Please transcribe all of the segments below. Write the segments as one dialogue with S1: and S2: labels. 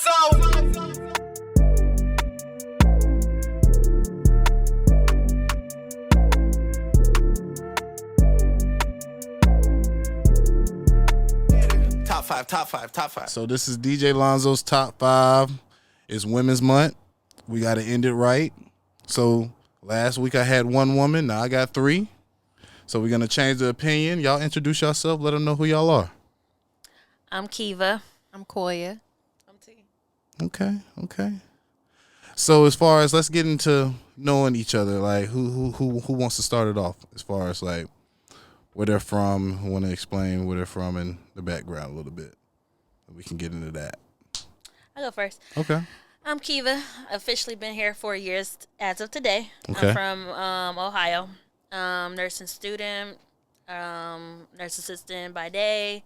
S1: Top five.
S2: So this is DJ Lonzo's top 5. It's Women's Month. We got to end it right. So last week I had 1 woman. Now I got 3. So we're going to change the opinion. Y'all introduce yourself. Let them know who y'all are.
S3: I'm Kiva.
S4: I'm Koya.
S5: I'm T.
S2: Okay. So as far as, let's get into knowing each other. Like who wants to start it off as far as like where they're from, who want to explain where they're from and the background a little bit. We can get into that.
S3: I'll go first.
S2: Okay.
S3: I'm Kiva. Officially been here 4 years as of today.
S2: Okay.
S3: I'm from Ohio. Nursing student, nurse assistant by day,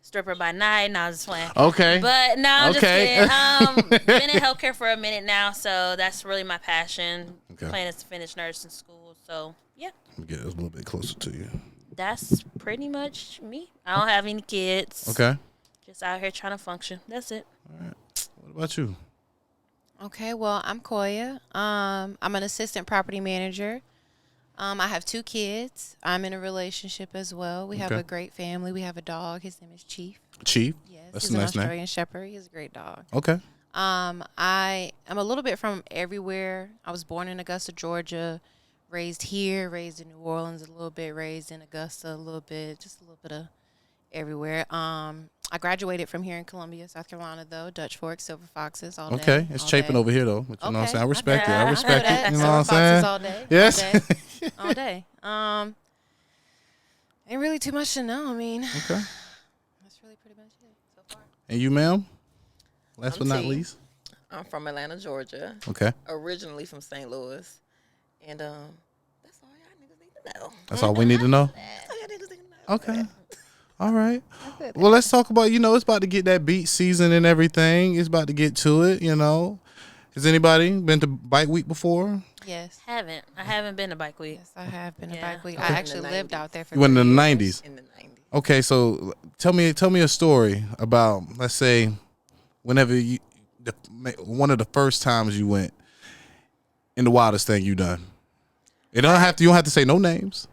S3: stripper by night. No, I was just playing.
S2: Okay.
S3: But no, I'm
S2: Okay.
S3: just kidding. Been in healthcare for a minute now, so that's really my passion.
S2: Okay.
S3: Plan is to finish nursing school. So, yeah.
S2: Let me get this a little bit closer to you.
S3: That's pretty much me. I don't have any kids.
S2: Okay.
S3: Just out here trying to function. That's it.
S2: All right. What about you?
S4: Okay, well, I'm Koya. I'm an assistant property manager. I have 2 kids. I'm in a relationship as well. We have
S2: Okay.
S4: a great family. We have a dog. His name is Chief.
S2: Chief?
S4: Yes,
S2: That's
S4: he's
S2: a
S4: an
S2: nice name.
S4: Australian Shepherd. He's a great dog.
S2: Okay.
S4: I am a little bit from everywhere. I was born in Augusta, Georgia, raised here, raised in New Orleans a little bit, raised in Augusta a little bit, just a little bit of everywhere. I graduated from here in Columbia, South Carolina, though. Dutch Fork, Silver Foxes, all day.
S2: Okay. It's
S4: all
S2: chaping
S4: day.
S2: over here, though. But you know what I'm saying? I respect it.
S4: I
S2: I
S4: know
S2: respect
S4: that.
S2: it. You know what I'm
S4: Silver
S2: saying?
S4: Foxes all day.
S2: Yes.
S4: All day. Ain't really too much to know. I mean,
S2: Okay.
S4: that's really pretty much it so far.
S2: And you, ma'am? Last
S5: I'm
S2: but not
S5: T.
S2: least?
S5: I'm from Atlanta, Georgia.
S2: Okay.
S5: Originally from St. Louis. And that's all y'all niggas need to know.
S2: That's all we need to know?
S5: That's all y'all niggas need to know.
S2: Okay. All right. Well, let's talk about, it's about to get that beat season and everything. It's about to get to it, Has anybody been to Bike Week before?
S4: Yes.
S3: I haven't been to Bike Week.
S4: Yes, I have been to
S3: Yeah.
S4: Bike Week.
S5: Okay.
S4: I
S5: In the
S4: actually lived
S5: 90s.
S4: out there for
S2: You went in
S4: 3
S2: the
S4: years.
S2: 90s.
S5: In the 90s.
S2: Okay, so tell me a story about, let's say, whenever one of the first times you went and the wildest thing you done. You don't have to say no names.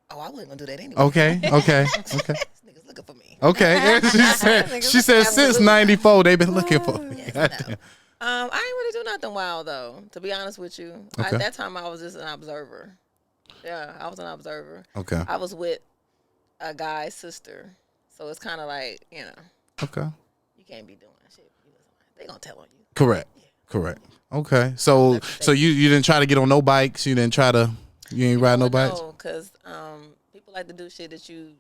S5: Oh, I wasn't going to do that anyway.
S2: Okay.
S5: This nigga's looking for me.
S2: Okay. Yeah, she said since '94 they've been looking for me.
S5: Yes,
S2: Goddamn.
S5: no. I ain't really do nothing wild, though, to be honest with you.
S2: Okay.
S5: At that time, I was just an observer. Yeah, I was an observer.
S2: Okay.
S5: I was with a guy's sister. So it's kind of like,
S2: Okay.
S5: you can't be doing shit. They going to tell on you.
S2: Correct. Okay. So you didn't try to get on no bikes. You ain't ride no bikes.
S5: No, because people like to do shit that you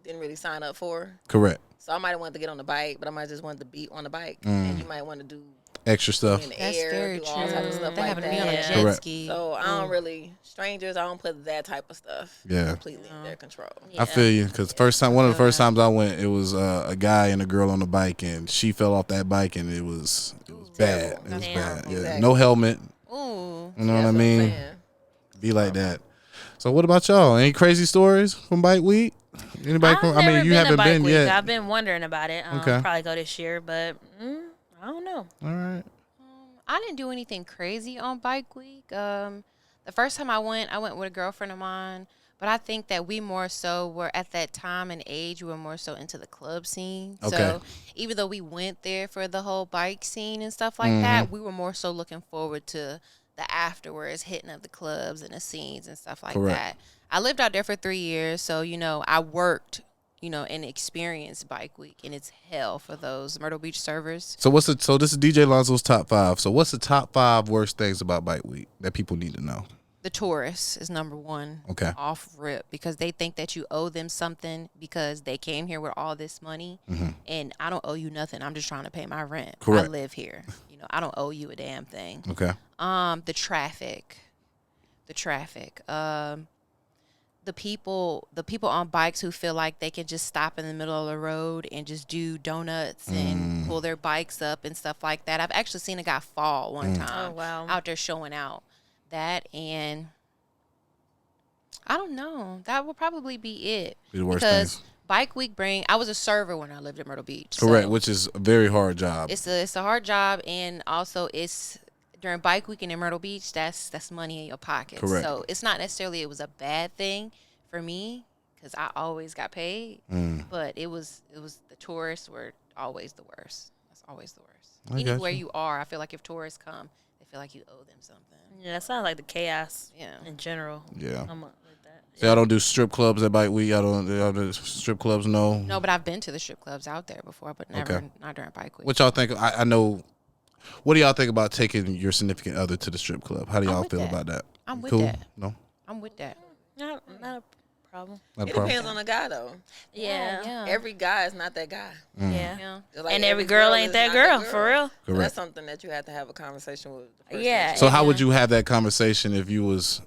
S5: didn't really sign up for.
S2: Correct.
S5: So I might have wanted to get on the bike, but I might just want to be on the bike. And you might want to do
S2: Extra stuff.
S5: in the
S4: That's
S5: air,
S4: very
S5: do
S4: true.
S5: all types of stuff
S4: They
S5: like
S4: happen to be on a
S5: that.
S4: jet
S2: Correct.
S4: ski.
S5: So I don't really, strangers, I don't put that type of stuff completely in their control.
S2: I feel you, because one of the first times I went, it was a guy and a girl on the bike, and she fell off that bike, and it was bad. It was
S3: Damn.
S2: bad. Yeah,
S5: Exactly.
S2: no helmet.
S4: Ooh.
S2: You know what I
S5: That's
S2: mean?
S5: I'm saying.
S2: Be like that. So what about y'all? Any crazy stories from Bike Week? Anybody?
S3: I've never
S2: you
S3: been
S2: haven't
S3: to Bike
S2: been
S3: Week.
S2: yet.
S3: I've been wondering about it.
S2: Okay.
S3: Probably go this year, but I don't know.
S2: All right.
S4: I didn't do anything crazy on Bike Week. The first time I went with a girlfriend of mine. But I think that we more so were at that time and age, we were more so into the club scene.
S2: Okay.
S4: So even though we went there for the whole bike scene and stuff like that, we were more so looking forward to the afterwards hitting of the clubs and the scenes and stuff like
S2: Correct.
S4: that. I lived out there for 3 years. So, I worked, and experienced Bike Week. And it's hell for those Myrtle Beach servers.
S2: So this is DJ Lonzo's top 5. So what's the top 5 worst things about Bike Week that people need to know?
S4: The tourists is number one.
S2: Okay.
S4: Off rip, because they think that you owe them something because they came here with all this money, and I don't owe you nothing. I'm just trying to pay my rent.
S2: Correct.
S4: I live here. I don't owe you a damn thing.
S2: Okay.
S4: The traffic. The people on bikes who feel like they can just stop in the middle of the road and just do donuts and pull their bikes up and stuff like that. I've actually seen a guy fall one time.
S3: Oh, wow.
S4: Out there showing out. That, and I don't know. That will probably be it.
S2: Be the worst
S4: because
S2: things.
S4: Bike Week I was a server when I lived in Myrtle Beach.
S2: Correct,
S4: so
S2: which is a very hard job.
S4: it's a hard job, and also it's during Bike Week and in Myrtle Beach. That's money in your pocket.
S2: Correct.
S4: So it's not necessarily it was a bad thing for me because I always got paid, but it was the tourists were always the worst. That's always the worst.
S2: I got
S4: Anywhere
S2: you.
S4: you are, I feel like if tourists come, they feel like you owe them something.
S3: Yeah, that sounds like the chaos.
S4: Yeah.
S3: In general.
S2: Yeah.
S3: I'm like that.
S2: See, I don't do strip clubs at Bike Week. Y'all do strip clubs, no.
S4: No, but I've been to the strip clubs out there before, but never not during Bike Week.
S2: What y'all think? I know. What do y'all think about taking your significant other to the strip club? How do y'all
S4: with
S2: feel
S4: that.
S2: about that?
S4: I'm with
S2: Cool?
S4: that.
S2: No?
S4: I'm with that.
S3: Not a problem.
S2: Not a
S5: It
S2: problem?
S5: depends on the guy though.
S3: Yeah.
S5: Every guy is not that guy.
S3: Yeah.
S4: Yeah.
S5: Just like
S3: And every girl ain't
S5: is
S3: that
S5: not
S3: girl, for real.
S5: So
S2: Correct.
S5: that's something that you have to have a conversation with the person.
S3: Yeah.
S5: that
S2: So how would you have that conversation if you was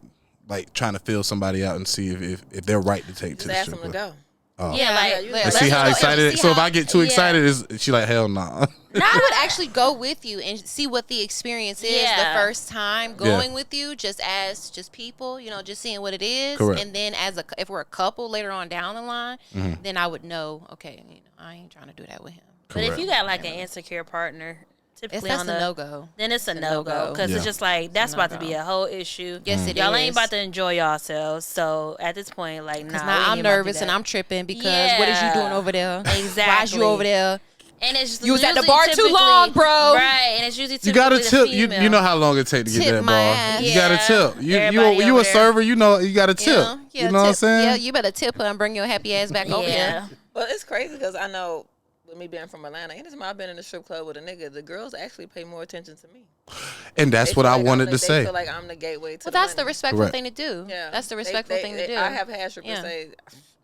S2: like trying to feel somebody out and see if they're right to take
S5: you
S2: to
S5: just
S2: the
S5: ask
S2: strip
S5: them to
S2: club?
S5: go.
S2: Oh.
S3: Yeah, like,
S5: you
S3: like,
S2: And
S5: just
S2: see
S5: let
S2: how
S5: them know.
S2: excited.
S4: see
S2: So if
S4: how-
S2: I get too
S3: yeah.
S2: excited, is she like hell nah?
S4: I would actually go with you and see what the experience is
S3: Yeah.
S4: the first time going with you, just as just people, just seeing what it is.
S2: Correct.
S4: And then if we're a couple later on down the line, then I would know, okay, I ain't trying to do that with him.
S3: But if
S2: Correct.
S3: you got like an insecure partner, typically
S4: That's
S3: on
S4: a
S3: the
S4: no-go.
S3: then it's a no go
S4: no-go.
S3: because
S2: Yeah.
S3: it's just like that's about to
S4: no-go.
S3: be a whole issue.
S4: Yes, it
S3: Y'all
S4: is.
S3: ain't about to enjoy yourselves. So at this point, like,
S4: Because
S3: nah,
S4: now
S3: we
S4: I'm
S3: ain't about to do
S4: nervous and
S3: that.
S4: I'm tripping because what is you doing over there? Why is
S3: Exactly.
S4: you over there?
S3: And it's just
S4: You was at the
S3: usually
S4: bar too
S3: typically-
S4: long, bro.
S3: Right, and it's usually
S2: You got to
S3: typically the
S2: tip. You
S3: female.
S2: know how long it take to get
S4: Tip
S2: that
S4: my
S2: bar.
S4: ass.
S2: You got to
S3: Yeah.
S2: tip.
S3: Everybody
S2: You
S3: over
S2: a
S3: there.
S2: server. You know you got to tip.
S4: Yeah,
S2: you know what I'm
S4: tip.
S2: saying?
S4: Yeah, you better tip her and bring your happy ass back over
S3: Yeah.
S4: here.
S5: But it's crazy because I know with me being from Atlanta, anytime I've been in a strip club with a nigga, the girls actually pay more attention to me.
S2: And that's
S5: They
S2: what
S5: feel
S2: I
S5: like
S2: wanted
S5: I'm
S2: to
S5: the-
S2: say.
S5: They feel like I'm the gateway to
S4: Well,
S5: the
S4: that's the
S5: money.
S4: respectful
S2: Correct.
S4: thing to do.
S5: Yeah.
S4: That's the respectful thing to do.
S5: I have had strippers
S4: Yeah.
S5: say,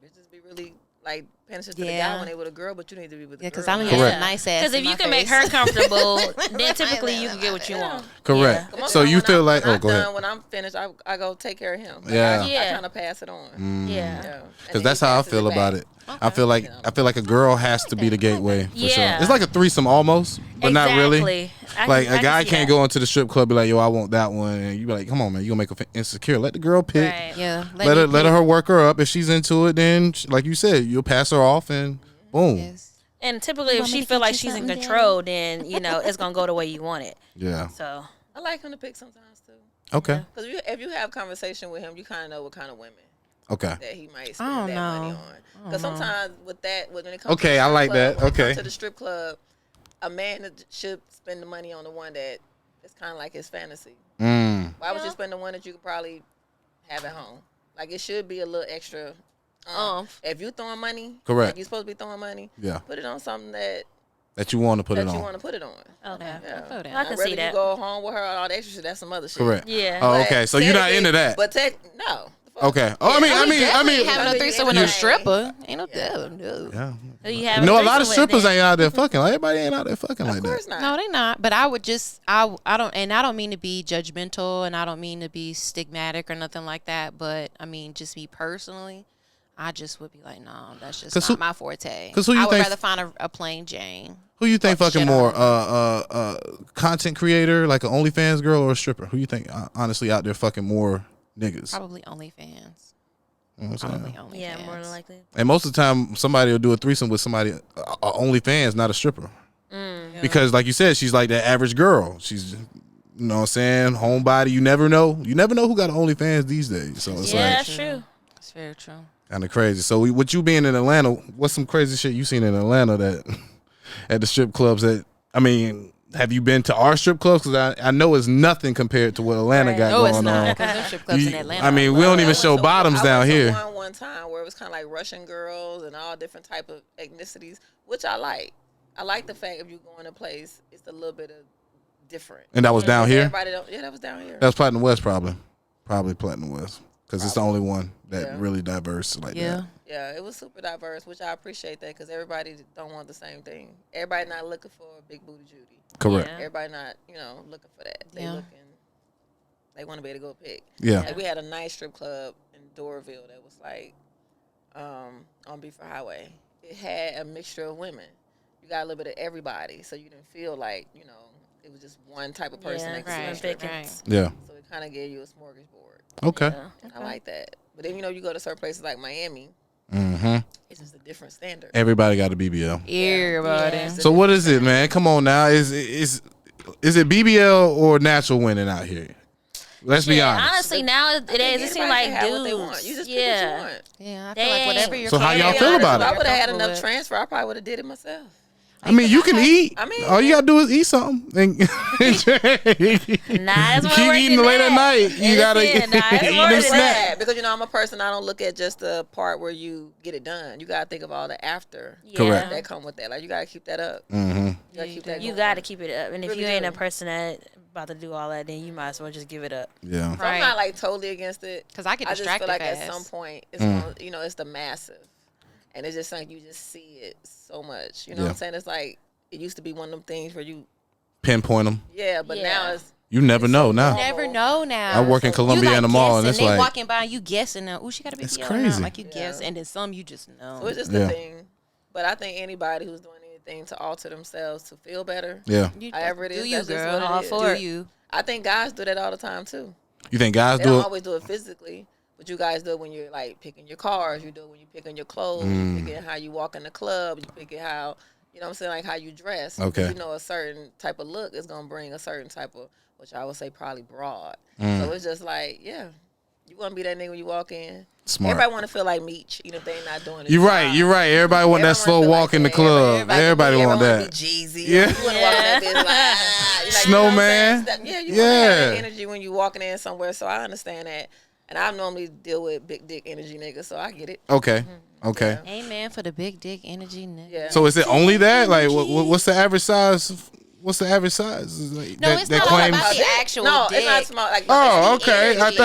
S5: bitches be really like paying attention to the
S4: Yeah.
S5: guy when they with a girl, but you need to be with the
S4: Yeah,
S5: girl.
S4: because I don't
S2: Correct.
S4: have a nice ass.
S3: Because if
S4: in
S3: you
S4: my
S3: can make
S4: face.
S3: her comfortable, then typically you can get what you want.
S2: Correct.
S5: Come on,
S2: So
S5: now,
S2: you
S5: when
S2: feel
S5: I'm-
S2: like,
S5: when
S2: oh,
S5: I'm
S2: go ahead.
S5: done, when I'm finished, I go take care of him. Like,
S2: Yeah.
S5: I
S3: Yeah.
S5: kind of pass it on.
S3: Yeah.
S5: Yeah.
S2: Because
S5: And
S2: that's
S5: then he
S2: how I
S5: passes
S2: feel
S5: back.
S2: about it. I feel like a girl has to be the gateway for sure.
S3: Yeah.
S2: It's like a threesome almost, but not really.
S3: Exactly.
S2: Like
S3: I
S2: a guy
S3: see
S2: can't
S3: that.
S2: go into the strip club be like, yo, I want that one, and you be like, come on, man, you gonna make her insecure. Let the girl pick.
S3: Right.
S4: Yeah.
S2: Let her work her up. If she's into it, then like you said, you'll pass her off, and boom.
S4: Yes.
S3: And typically, if
S4: want me
S3: she
S4: to
S3: feel
S4: get
S3: like
S4: you
S3: she's in
S4: something,
S3: control, then it's gonna go the way you want it.
S2: Yeah.
S3: So
S5: I like him to pick sometimes too.
S2: Okay.
S5: Because if you have conversation with him, you kind of know what kind of women
S2: Okay.
S5: that he might
S4: I
S5: spend
S4: don't
S5: that money
S4: know.
S5: on. Because sometimes when it comes
S2: Okay,
S5: to the
S2: I
S5: strip
S2: like
S5: club,
S2: that.
S5: when it
S2: Okay.
S5: comes to the strip club, a man should spend the money on the one that is kind of like his fantasy.
S2: Mm.
S5: Why would you spend the one that you could probably have at home? Like it should be a little extra. If you throwing money,
S2: Correct.
S5: like you're supposed to be throwing money.
S2: Yeah.
S5: Put it on something that
S2: That you want to put it
S5: you
S2: on.
S5: want to put it on.
S3: okay,
S5: Yeah.
S4: I feel that.
S3: I can
S5: I'd rather
S3: see that.
S5: you go home with her and all the extra shit. That's some other shit.
S2: Correct.
S3: Yeah.
S2: Oh,
S5: But
S2: okay. So you're not
S5: technically-
S2: into that.
S5: But no.
S2: Okay. Oh, I mean,
S4: Definitely having a
S5: you
S4: threesome with no
S5: ain't-
S4: stripper. Ain't no no.
S2: yeah.
S3: Who you
S2: You
S3: having
S2: know, a
S3: threesome
S2: lot of
S3: with
S2: strippers
S3: then?
S2: ain't out there fucking. Like everybody ain't out there fucking like
S5: Of course
S2: that.
S5: not.
S4: No, they not. But I would just I don't mean to be judgmental and I don't mean to be stigmatic or nothing like that. But I mean, just me personally, I just would be like, no, that's just
S2: 'Cause
S4: not
S2: who-
S4: my forte.
S2: 'cause who you
S4: I would
S2: think-
S4: rather find a plain Jane.
S2: Who you think
S4: Fuck
S2: fucking
S4: shit
S2: more,
S4: on
S2: content creator, like an OnlyFans girl or a stripper? Who you think honestly out there fucking more niggas?
S4: Probably OnlyFans.
S2: You know what I'm saying?
S4: Probably OnlyFans.
S3: Yeah, more than likely.
S2: And most of the time, somebody will do a threesome with somebody, OnlyFans, not a stripper. Because, like you said, she's like that average girl. She's, you know what I'm saying, homebody. You never know. You never know who got an OnlyFans these days. So it's
S3: Yeah,
S2: like
S3: that's true.
S4: It's very true.
S2: kind of crazy. So with you being in Atlanta, what's some crazy shit you seen in Atlanta that at the strip clubs that, I mean, have you been to our strip clubs? Because I know it's nothing compared to what Atlanta
S3: Right.
S2: got
S4: No,
S2: going
S4: it's not.
S2: on.
S4: Because them strip clubs in
S2: You-
S4: Atlanta.
S2: I mean, we don't even show bottoms down
S5: I went
S2: here.
S5: to one time where it was kind of like Russian girls and all different type of ethnicities, which I like. I like the fact if you go in a place, it's a little bit of different.
S2: And that was down here?
S5: Everybody don't. Yeah, that was down here.
S2: That was Platinum West, probably Platinum West, because it's the only one that
S5: Yeah.
S2: really diverse like
S4: Yeah.
S2: that.
S5: Yeah, it was super diverse, which I appreciate that because everybody don't want the same thing. Everybody not looking for a big booty Judy.
S2: Correct.
S3: Yeah.
S5: Everybody not, looking for that. They
S4: Yeah.
S5: they want to be able to go pick.
S2: Yeah.
S5: Like we had a nice strip club in Doraville that was like on Beaver Highway. It had a mixture of women. You got a little bit of everybody, so you didn't feel like, it was just one type of person
S3: Yeah,
S5: that could see
S3: right.
S5: a strip.
S3: Pickings.
S2: Yeah.
S5: So it kind of gave you a smorgasbord.
S2: Okay.
S3: Yeah.
S5: And I like that. But then, you go to certain places like Miami,
S2: Mm-hmm.
S5: It's just a different standard.
S2: Everybody got a BBL.
S4: Everybody.
S3: Yeah.
S2: So what is it, man? Come on now. Is it BBL or natural winning out here? Let's be
S3: Shit,
S2: honest.
S3: honestly, now it is. It seems
S5: Anybody
S3: like
S5: can have what they
S3: dudes.
S5: want. You just pick what you want.
S4: Yeah, I feel like whatever you're
S2: So how y'all
S4: comfortable
S2: feel
S4: with,
S2: about it?
S5: If I
S4: you're
S5: would have had
S4: comfortable
S5: enough
S4: with.
S5: transfer, I probably would have did it myself.
S2: I mean, you can eat.
S5: I mean,
S2: all you gotta do is eat something. And
S3: Nah, it's more
S2: keep
S3: work
S2: eating
S3: than
S2: late at
S3: that.
S2: night. You gotta
S3: It's more
S2: eat them
S3: than that.
S2: snacks.
S5: Because I'm a person. I don't look at just the part where you get it done. You gotta think of all the after
S2: Correct.
S5: that come with that. Like you gotta keep that up.
S2: Mm-hmm.
S5: You gotta keep that.
S3: You
S5: going.
S3: got to keep it up, and if
S5: Really
S3: you ain't
S5: do.
S3: a person that about to do all that, then you might as well just give it up.
S2: Yeah.
S5: So I'm not like totally against it.
S4: Because I get
S5: I just
S4: distracted
S5: feel like
S4: fast.
S5: at some point it's gonna, it's the massive, and it's just like you just see it so much. You know what I'm saying? It's like it used to be one of them things where you
S2: Pinpoint them.
S5: but now it's
S2: You never know now.
S4: You never know now.
S2: I work in Columbia
S4: you
S2: in the mall, and it's
S4: they
S2: like
S4: walking by, you guessing now. Ooh, she got a big
S2: It's
S4: deal.
S2: crazy.
S4: Like you guess, and then some you just know.
S5: so it's just the thing. But I think anybody who's doing anything to alter themselves to feel better,
S2: yeah.
S5: however it is,
S4: do you,
S5: that's just
S4: girl?
S5: what
S3: All
S5: it is.
S3: for it.
S4: Do you?
S5: I think guys do that all the time too.
S2: You think guys
S5: They
S2: do
S5: don't
S2: it?
S5: always do it physically, but you guys do it when you're like picking your cars. You do it when you're picking your clothes. You picking how you walk in the club. You picking how, you know what I'm saying, like how you dress.
S2: Okay.
S5: You know, a certain type of look is gonna bring a certain type of, which I would say probably broad. So it's just like, you want to be that nigga when you walk in.
S2: Smart.
S5: Everybody want to feel like Meech, even if they ain't not doing it.
S2: You're right. You're right. Everybody want that
S5: Everyone
S2: slow
S5: wanna feel
S2: walk
S5: like
S2: in the
S5: that.
S2: club. Everybody want
S5: wanna
S2: that.
S5: Be Jeezy.
S2: Yeah.
S5: You want to walk in that bitch like,
S2: Snowman.
S5: Yeah, you
S2: Yeah.
S5: want to have that energy when you walking in somewhere. So I understand that. And I normally deal with big dick energy niggas, so I get it.
S2: Okay. Okay.
S4: Amen for the big dick energy. Nigga.
S5: Yeah.
S2: So is it only that? Like, what's the average size? What's the average size? Like,
S4: No, it's not all about the actual
S5: No,
S4: dick.
S5: it's not small. Like,
S2: Oh,
S5: it's the
S2: okay. I
S5: energy,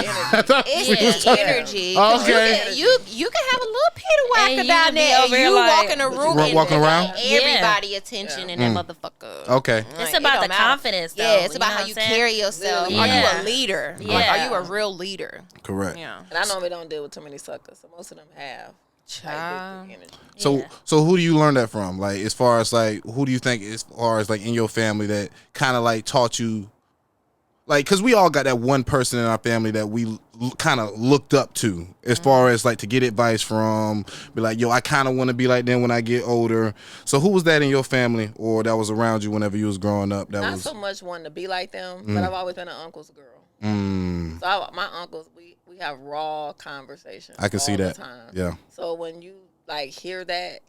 S2: thought
S4: It's
S2: we was
S4: the
S2: talking-
S4: energy.
S2: Oh, okay.
S4: You can have a little pitty
S3: And
S4: whacker
S3: you
S4: down
S3: could be
S4: there, and
S3: over here
S4: you
S3: like-
S4: walk in a room and
S2: Walking around?
S4: everybody attention and that motherfucker.
S2: Okay.
S3: It's
S4: Like, it
S3: about
S4: don't
S3: the
S4: matter.
S3: confidence, though.
S4: Yeah, it's
S3: you
S4: about
S3: know
S4: how
S3: what
S4: you
S3: I'm saying?
S4: carry yourself.
S5: Really,
S4: Are you
S3: yeah.
S4: a leader?
S3: Yeah.
S4: Like, are you a real leader?
S2: Correct.
S4: Yeah.
S5: And I normally don't deal with too many suckers, so most of them have.
S4: Child.
S5: Like, big energy.
S2: So
S3: Yeah.
S2: so who do you learn that from? Like, as far as like, who do you think as far as like in your family that kind of like taught you, like, because we all got that one person in our family that we kind of looked up to as far as like to get advice from, be like, yo, I kind of want to be like them when I get older. So who was that in your family or that was around you whenever you was growing up? That
S5: Not
S2: was
S5: so much wanting to be like them, but I've always been an uncle's girl.
S2: mm,
S5: So my uncles, we have raw conversations.
S2: I can see
S5: all
S2: that.
S5: The time.
S2: Yeah.
S5: So when you like hear that,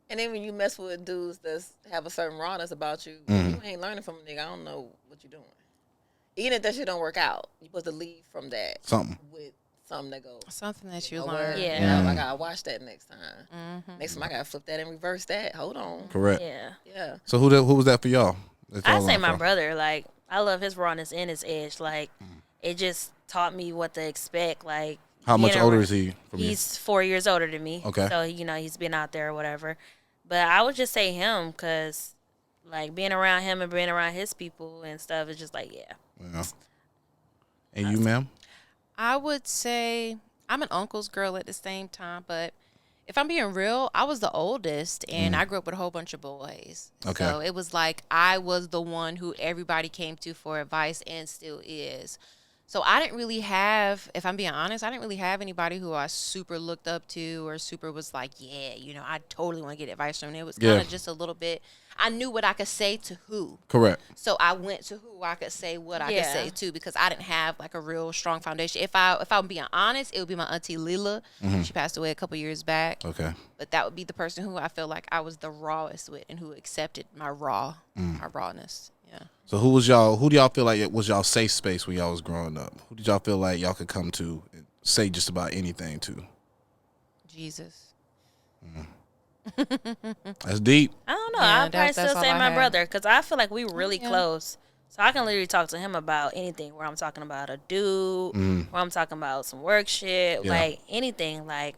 S5: and then when you mess with dudes that have a certain rawness about you, you ain't learning from a nigga. I don't know what you're doing. Even if that shit don't work out, you're supposed to leave from that
S2: Something.
S5: with something that goes.
S4: Something that you
S5: "Oh,
S4: learn.
S5: word,
S3: Yeah.
S5: I gotta watch that next time. Next time I gotta flip that and reverse that. Hold on.
S2: Correct.
S3: Yeah.
S5: Yeah.
S2: So who was that for y'all? That
S3: I
S2: y'all
S3: say
S2: learned
S3: my
S2: from?
S3: brother. Like, I love his rawness and his edge. Like, it just taught me what to expect. Like,
S2: How much
S3: being
S2: older
S3: around-
S2: is he from you?
S3: He's 4 years older than me.
S2: Okay.
S3: So, he's been out there or whatever. But I would just say him because, like, being around him and being around his people and stuff is just like, yeah.
S2: Yeah. And you, ma'am?
S4: I would say I'm an uncle's girl at the same time, but if I'm being real, I was the oldest and I grew up with a whole bunch of boys.
S2: Okay.
S4: So it was like I was the one who everybody came to for advice and still is. So I didn't really have, if I'm being honest, I didn't really have anybody who I super looked up to or super was like, yeah, I totally want to get advice from. It was kind of just a little bit, I knew what I could say to who.
S2: Correct.
S4: So I went to who I could say what I could
S3: Yeah.
S4: say to because I didn't have like a real strong foundation. If I'm being honest, it would be my auntie Lila. She passed away a couple years back.
S2: Okay.
S4: But that would be the person who I feel like I was the rawest with and who accepted my rawness. Yeah.
S2: So who do y'all feel like it was y'all safe space when y'all was growing up? Who did y'all feel like y'all could come to and say just about anything to?
S4: Jesus.
S2: That's deep.
S3: I don't know.
S4: Yeah,
S3: I'd probably
S4: that's
S3: still
S4: all
S3: say
S4: I
S3: my
S4: have.
S3: brother because I feel like we really
S4: Yeah.
S3: close. So I can literally talk to him about anything. Where I'm talking about a dude, where I'm talking about some work shit,
S2: Yeah.
S3: like anything. Like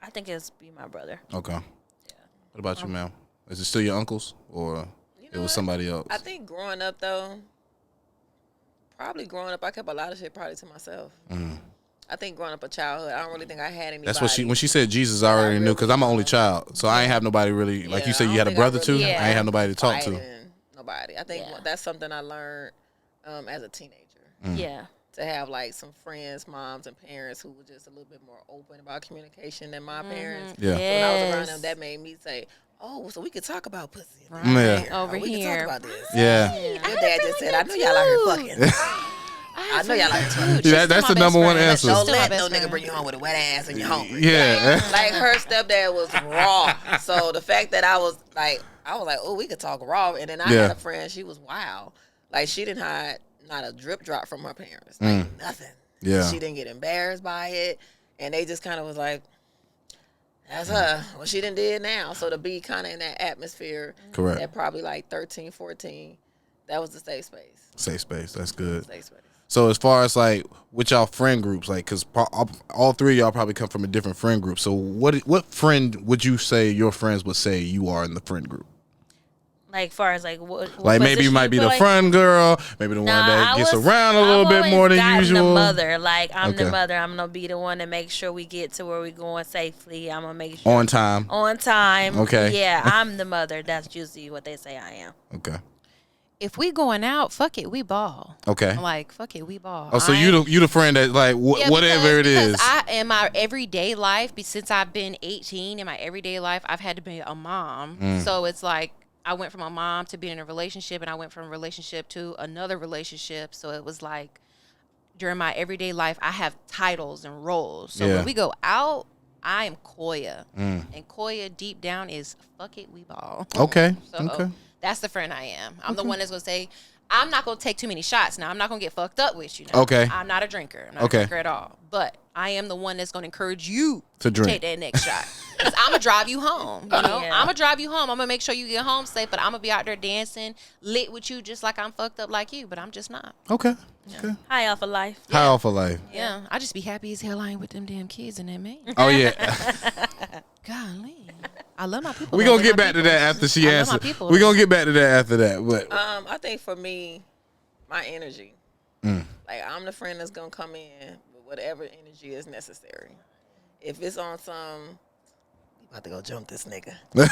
S3: I think it's be my brother.
S2: Okay. What about you, ma'am? Is it still your uncles or it was somebody else?
S5: I think growing up though, I kept a lot of shit probably to myself. I think growing up a childhood, I don't really think I had anybody.
S2: That's what when she said Jesus, I already knew because I'm an only child, so I ain't have nobody really. Like you said, you had a brother too.
S3: really
S2: I ain't have nobody to talk to.
S5: Nobody. I think
S3: Yeah.
S5: that's something I learned as a teenager.
S3: Yeah.
S5: to have like some friends, moms, and parents who were just a little bit more open about communication than my parents.
S2: Yeah.
S5: So when I was around
S3: Yes.
S5: them, that made me say, "Oh, so we could talk about pussy
S4: Right.
S2: Yeah.
S4: Over
S5: we
S4: here.
S5: can talk about this."
S2: Yeah.
S5: Your dad just said, "I know y'all out here fucking. I know y'all out here fucking."
S2: Yeah, that's the number one answer.
S5: Don't
S4: Still my
S5: let
S4: best
S5: no nigga
S4: friend.
S5: bring you home with a wet ass and you're hungry.
S2: Yeah.
S5: Like her stepdad was raw. So the fact that I was like, oh, we could talk raw. And then I
S2: Yeah.
S5: had a friend, she was wild. Like she didn't hide not a drip drop from her parents. Like nothing.
S2: Yeah.
S5: She didn't get embarrassed by it. And they just kind of was like, that's her. Well, she done did now. So to be kind of in that atmosphere
S2: Correct.
S5: at probably like 13, 14, that was the safe space.
S2: Safe space. That's good.
S5: Safe space.
S2: So as far as like with y'all friend groups, like, cause all three of y'all probably come from a different friend group. So what friend would you say your friends would say you are in the friend group?
S3: Like far as like what
S2: Like maybe you
S3: position
S2: might be the
S3: play?
S2: fun girl, maybe the one that gets around a little bit more than
S3: I've
S2: usual.
S3: The mother, like I'm
S2: Okay.
S3: the mother. I'm gonna be the one to make sure we get to where we're going safely. I'm gonna make sure
S2: On time.
S3: On time.
S2: Okay.
S3: Yeah, I'm the mother. That's usually what they say I am.
S2: Okay.
S4: If we going out, fuck it, we ball.
S2: Okay.
S4: I'm like, fuck it, we ball.
S2: Oh, so you the friend that like
S4: Yeah,
S2: whatever it
S4: because
S2: is.
S4: I in my everyday life, since I've been 18, in my everyday life, I've had to be a mom. So it's like I went from a mom to being in a relationship, and I went from a relationship to another relationship. So it was like during my everyday life, I have titles and roles. So
S2: Yeah.
S4: when we go out, I am Koya, and Koya deep down is fuck it, we ball.
S2: Okay.
S4: So
S2: Okay.
S4: that's the friend I am. I'm the one that's gonna say, I'm not gonna take too many shots. Now I'm not gonna get fucked up with you. Now.
S2: Okay.
S4: I'm not a drinker. I'm not
S2: Okay.
S4: a drinker at all. But I am the one that's gonna encourage you
S2: To drink.
S4: take that next shot. Cause I'm gonna drive you home. You know,
S3: Yeah.
S4: I'm gonna drive you home. I'm gonna make sure you get home safe. But I'm gonna be out there dancing, lit with you, just like I'm fucked up like you. But I'm just not.
S2: Okay. Okay.
S3: High off of life.
S2: High off of life.
S4: Yeah, I just be happy as hell I ain't with them damn kids and that man.
S2: Oh yeah.
S4: Golly, I love my people.
S2: We
S4: though.
S2: gonna
S4: They're
S2: get
S4: my
S2: back to
S4: people.
S2: that after she
S4: I love my
S2: answers.
S4: people,
S2: We
S4: though.
S2: gonna get back to that after that. But
S5: I think for me, my energy. Like I'm the friend that's gonna come in with whatever energy is necessary. If it's on some, we about to go jump this nigga.
S4: Fuck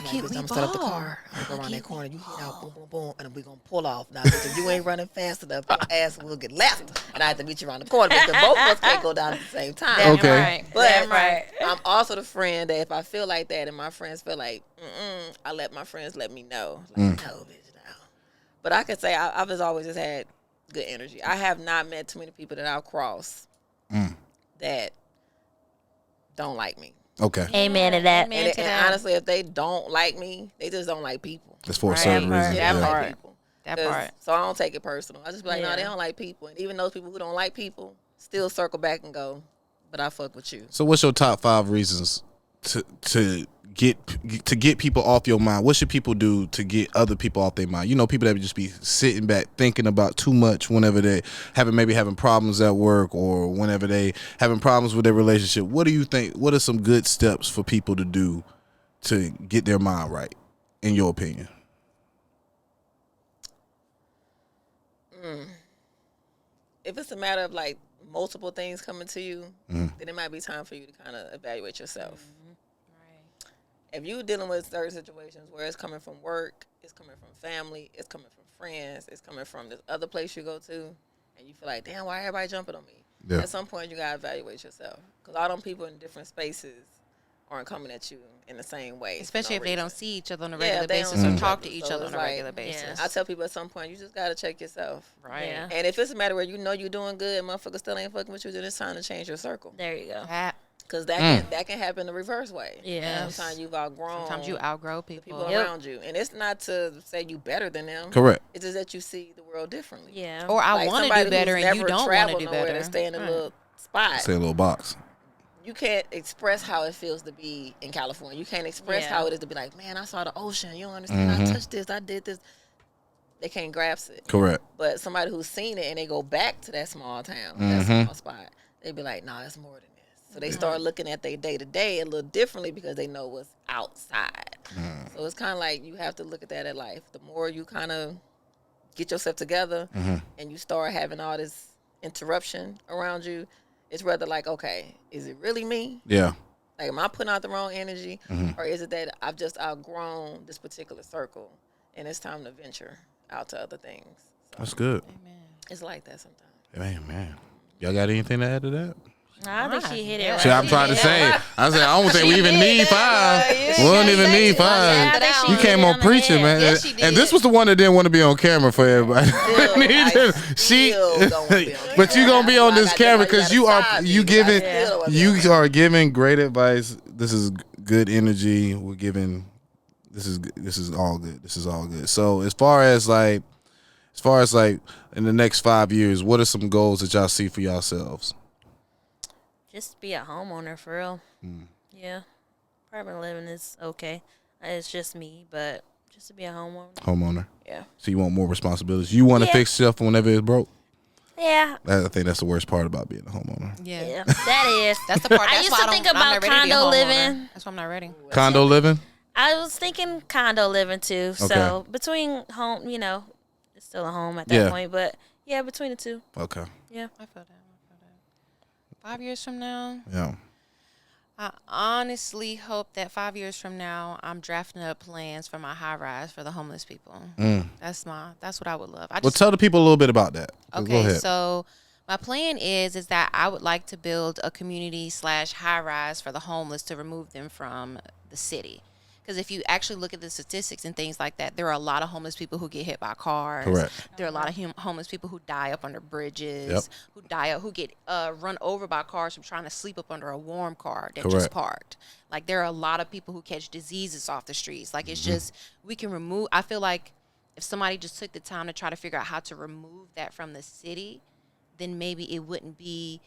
S5: Like,
S4: it,
S5: bitch,
S4: we
S5: I'm set up the
S4: ball.
S5: car. I'm gonna go around that corner. You hit out, boom, boom, boom, and then we gonna pull off. Now, bitch, if you ain't running fast enough, your ass will get left, and I have to meet you around the corner because both of us can't go down at the same time.
S4: Damn
S2: Okay.
S4: right.
S5: But
S3: Damn right.
S5: I'm also the friend that if I feel like that and my friends feel like, I let my friends let me know. Like, no, bitch, no. But I can say I've just always just had good energy. I have not met too many people that I'll cross that don't like me.
S2: okay.
S3: Amen to that.
S4: Amen.
S5: And,
S4: to
S5: and
S4: that.
S5: honestly, if they don't like me, they just don't like people.
S2: Just for a
S4: Right.
S2: certain
S4: That
S2: reason.
S5: They
S4: That
S5: don't
S2: Yeah.
S4: part.
S5: like people.
S4: That
S5: 'Cause-
S4: part.
S5: So I don't take it personal. I just be like, no,
S3: Yeah.
S5: they don't like people. And even those people who don't like people still circle back and go, but I fuck with you.
S2: So what's your top 5 reasons to get people off your mind? What should people do to get other people off their mind? You know, people that would just be sitting back thinking about too much whenever they having problems at work or whenever they having problems with their relationship. What do you think? What are some good steps for people to do to get their mind right, in your opinion?
S5: If it's a matter of like multiple things coming to you, then it might be time for you to kind of evaluate yourself. If you're dealing with certain situations where it's coming from work, it's coming from family, it's coming from friends, it's coming from this other place you go to, and you feel like, damn, why everybody jumping on me?
S2: Yeah.
S5: At some point, you gotta evaluate yourself, because all them people in different spaces aren't coming at you in the same way. for
S4: Especially
S5: no
S4: if they don't
S5: reason.
S4: see each other on a
S5: Yeah,
S4: regular
S5: if they
S4: basis
S5: don't
S4: or
S5: see each
S4: talk
S5: other.
S4: to each
S5: So
S4: other
S5: it's
S4: on a
S5: like-
S4: regular basis.
S5: I tell people at some point, you just gotta check yourself.
S4: Right.
S3: Yeah.
S5: And if it's a matter where you know you're doing good and motherfuckers still ain't fucking with you, then it's time to change your circle.
S3: There you go.
S4: That-
S5: Because that can happen the reverse way.
S3: Yes.
S5: Sometimes you've outgrown
S4: Sometimes you outgrow
S5: the
S4: people.
S5: people
S3: Yep.
S5: around you. And it's not to say you better than them.
S2: Correct.
S5: It's just that you see the world differently.
S3: Yeah.
S4: Or I
S5: Like
S4: want to
S5: somebody
S4: do better
S5: who's
S4: and you
S5: never
S4: don't want to
S5: traveled
S4: do
S5: nowhere,
S4: better.
S5: They stay in a
S4: Right.
S5: little spot.
S2: Say a little box.
S5: You can't express how it feels to be in California. You can't express
S3: Yeah.
S5: how it is to be like, man, I saw the ocean. You don't understand. I touched this. I did this. They can't grasp it.
S2: Correct.
S5: But somebody who's seen it and they go back to that small town, that small spot, they be like, nah, it's more than this. So they start looking at their day to day a little differently because they know what's outside. So it's kind of like you have to look at that at life. The more you kind of get yourself together and you start having all this interruption around you, it's rather like, okay, is it really me?
S2: Yeah.
S5: Like, am I putting out the wrong energy? Or is it that I've just outgrown this particular circle and it's time to venture out to other things? So
S2: That's good.
S5: it's like that sometimes.
S2: Man. Y'all got anything to add to that?
S3: Nah, I think she hit it
S4: Yeah.
S3: right.
S2: See, I'm trying to say. I said, I don't think we even need 5.
S5: Yeah,
S2: We don't even
S5: she
S2: need
S5: said
S2: 5.
S3: I think she
S2: You
S3: hit
S2: came
S3: it
S2: on
S3: the
S2: preaching,
S3: head.
S2: man.
S4: Yes, she
S2: And
S4: did.
S2: this was the one that didn't want to be on camera for everybody. She, but you gonna be on this camera because you are giving great advice. This is good energy. We're giving. This is all good. This is all good. So as far as like in the next 5 years, what are some goals that y'all see for yourselves?
S3: Just be a homeowner for real. Yeah, apartment living is okay. It's just me, but just to be a homeowner.
S5: Yeah.
S2: So you want more responsibilities. You want to
S3: Yeah.
S2: fix stuff whenever it's broke.
S3: Yeah,
S2: I think that's the worst part about being a homeowner.
S3: yeah, that is.
S4: That's the part.
S3: I
S4: That's
S3: used
S4: why
S3: to think
S4: I'm not
S3: about
S4: ready to be a
S3: condo
S4: homeowner.
S3: living.
S4: That's why I'm not ready.
S2: Condo living.
S3: I was thinking condo living too. So between home, it's still a home at that point. But yeah, between the two.
S2: Okay.
S3: Yeah.
S4: I feel that. 5 years from now,
S2: Yeah.
S4: I honestly hope that 5 years from now, I'm drafting up plans for my high rise for the homeless people. That's what I would love.
S2: Well, tell the people a little bit about that. Go
S4: Okay,
S2: ahead.
S4: so my plan is that I would like to build a community / high rise for the homeless to remove them from the city. Because if you actually look at the statistics and things like that, there are a lot of homeless people who get hit by cars.
S2: Correct.
S4: There are a lot of homeless people who die up under bridges,
S2: Yep.
S4: who get run over by cars from trying to sleep up under a warm car that
S2: Correct.
S4: just parked. Like, there are a lot of people who catch diseases off the streets. Like, it's just, we can remove, I feel like if somebody just took the time to try to figure out how to remove that from the city, then maybe it wouldn't be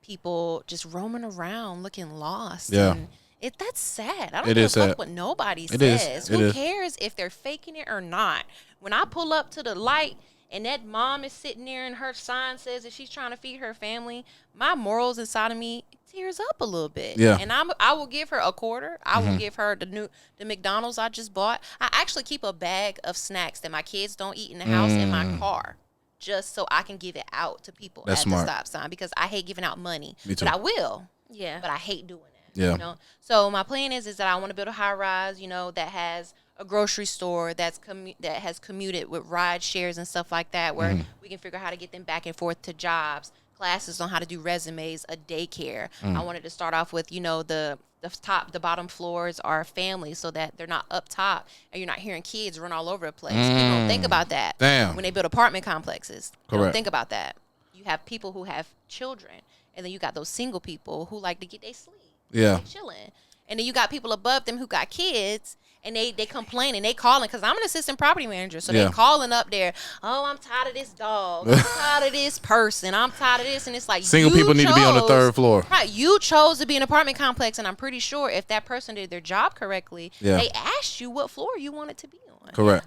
S4: people just roaming around looking lost.
S2: Yeah.
S4: And that's sad. I don't
S2: It
S4: give
S2: is
S4: a fuck
S2: sad.
S4: what nobody
S2: It is.
S4: says.
S2: It
S4: Who
S2: is.
S4: cares if they're faking it or not? When I pull up to the light and that mom is sitting there and her sign says that she's trying to feed her family, my morals inside of me tears up a little bit.
S2: Yeah.
S4: And I will give her a quarter. I will give her the McDonald's I just bought. I actually keep a bag of snacks that my kids don't eat in the house in my car, just so I can give it out to people
S2: That's
S4: at
S2: smart.
S4: the stop sign, because I hate giving out money.
S2: Me too.
S4: But I will.
S3: Yeah.
S4: But I hate doing that.
S2: Yeah.
S4: So my plan is that I want to build a high rise, that has a grocery store that has commuted with ride shares and stuff like that, where we can figure out how to get them back and forth to jobs, classes on how to do resumes, a daycare. I wanted to start off with, the bottom floors are families, so that they're not up top and you're not hearing kids run all over the place. People don't think about that.
S2: Damn.
S4: When they build apartment complexes. They don't
S2: Correct.
S4: think about that. You have people who have children, and then you got those single people who like to get their sleep.
S2: Yeah.
S4: They chilling. And then you got people above them who got kids, and they complain and they calling, because I'm an assistant property manager, so
S2: Yeah.
S4: they calling up there, oh, I'm tired of this dog, I'm tired of this person, I'm tired of this, and it's like,
S2: Single
S4: you
S2: people need to be on the
S4: chose-
S2: 3rd floor.
S4: Right, you chose to be in an apartment complex, and I'm pretty sure if that person did their job correctly,
S2: Yeah.
S4: they asked you what floor you wanted to be on.
S2: Correct.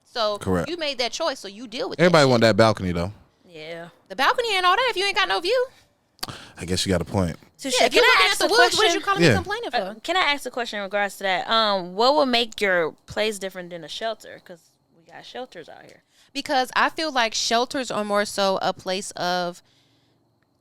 S4: So
S2: Correct.
S4: you made that choice, so you deal with
S2: Everybody
S4: that
S2: want
S4: shit.
S2: that balcony though.
S3: Yeah.
S4: The balcony and all that if you ain't got no view.
S2: I guess you got a point.
S3: So
S4: Yeah, if you're looking at the woods, what you calling
S2: Yeah.
S4: me complaining for?
S3: Can I ask a question in regards to that? What would make your place different than a shelter? Because we got shelters out here.
S4: Because I feel like shelters are more so a place of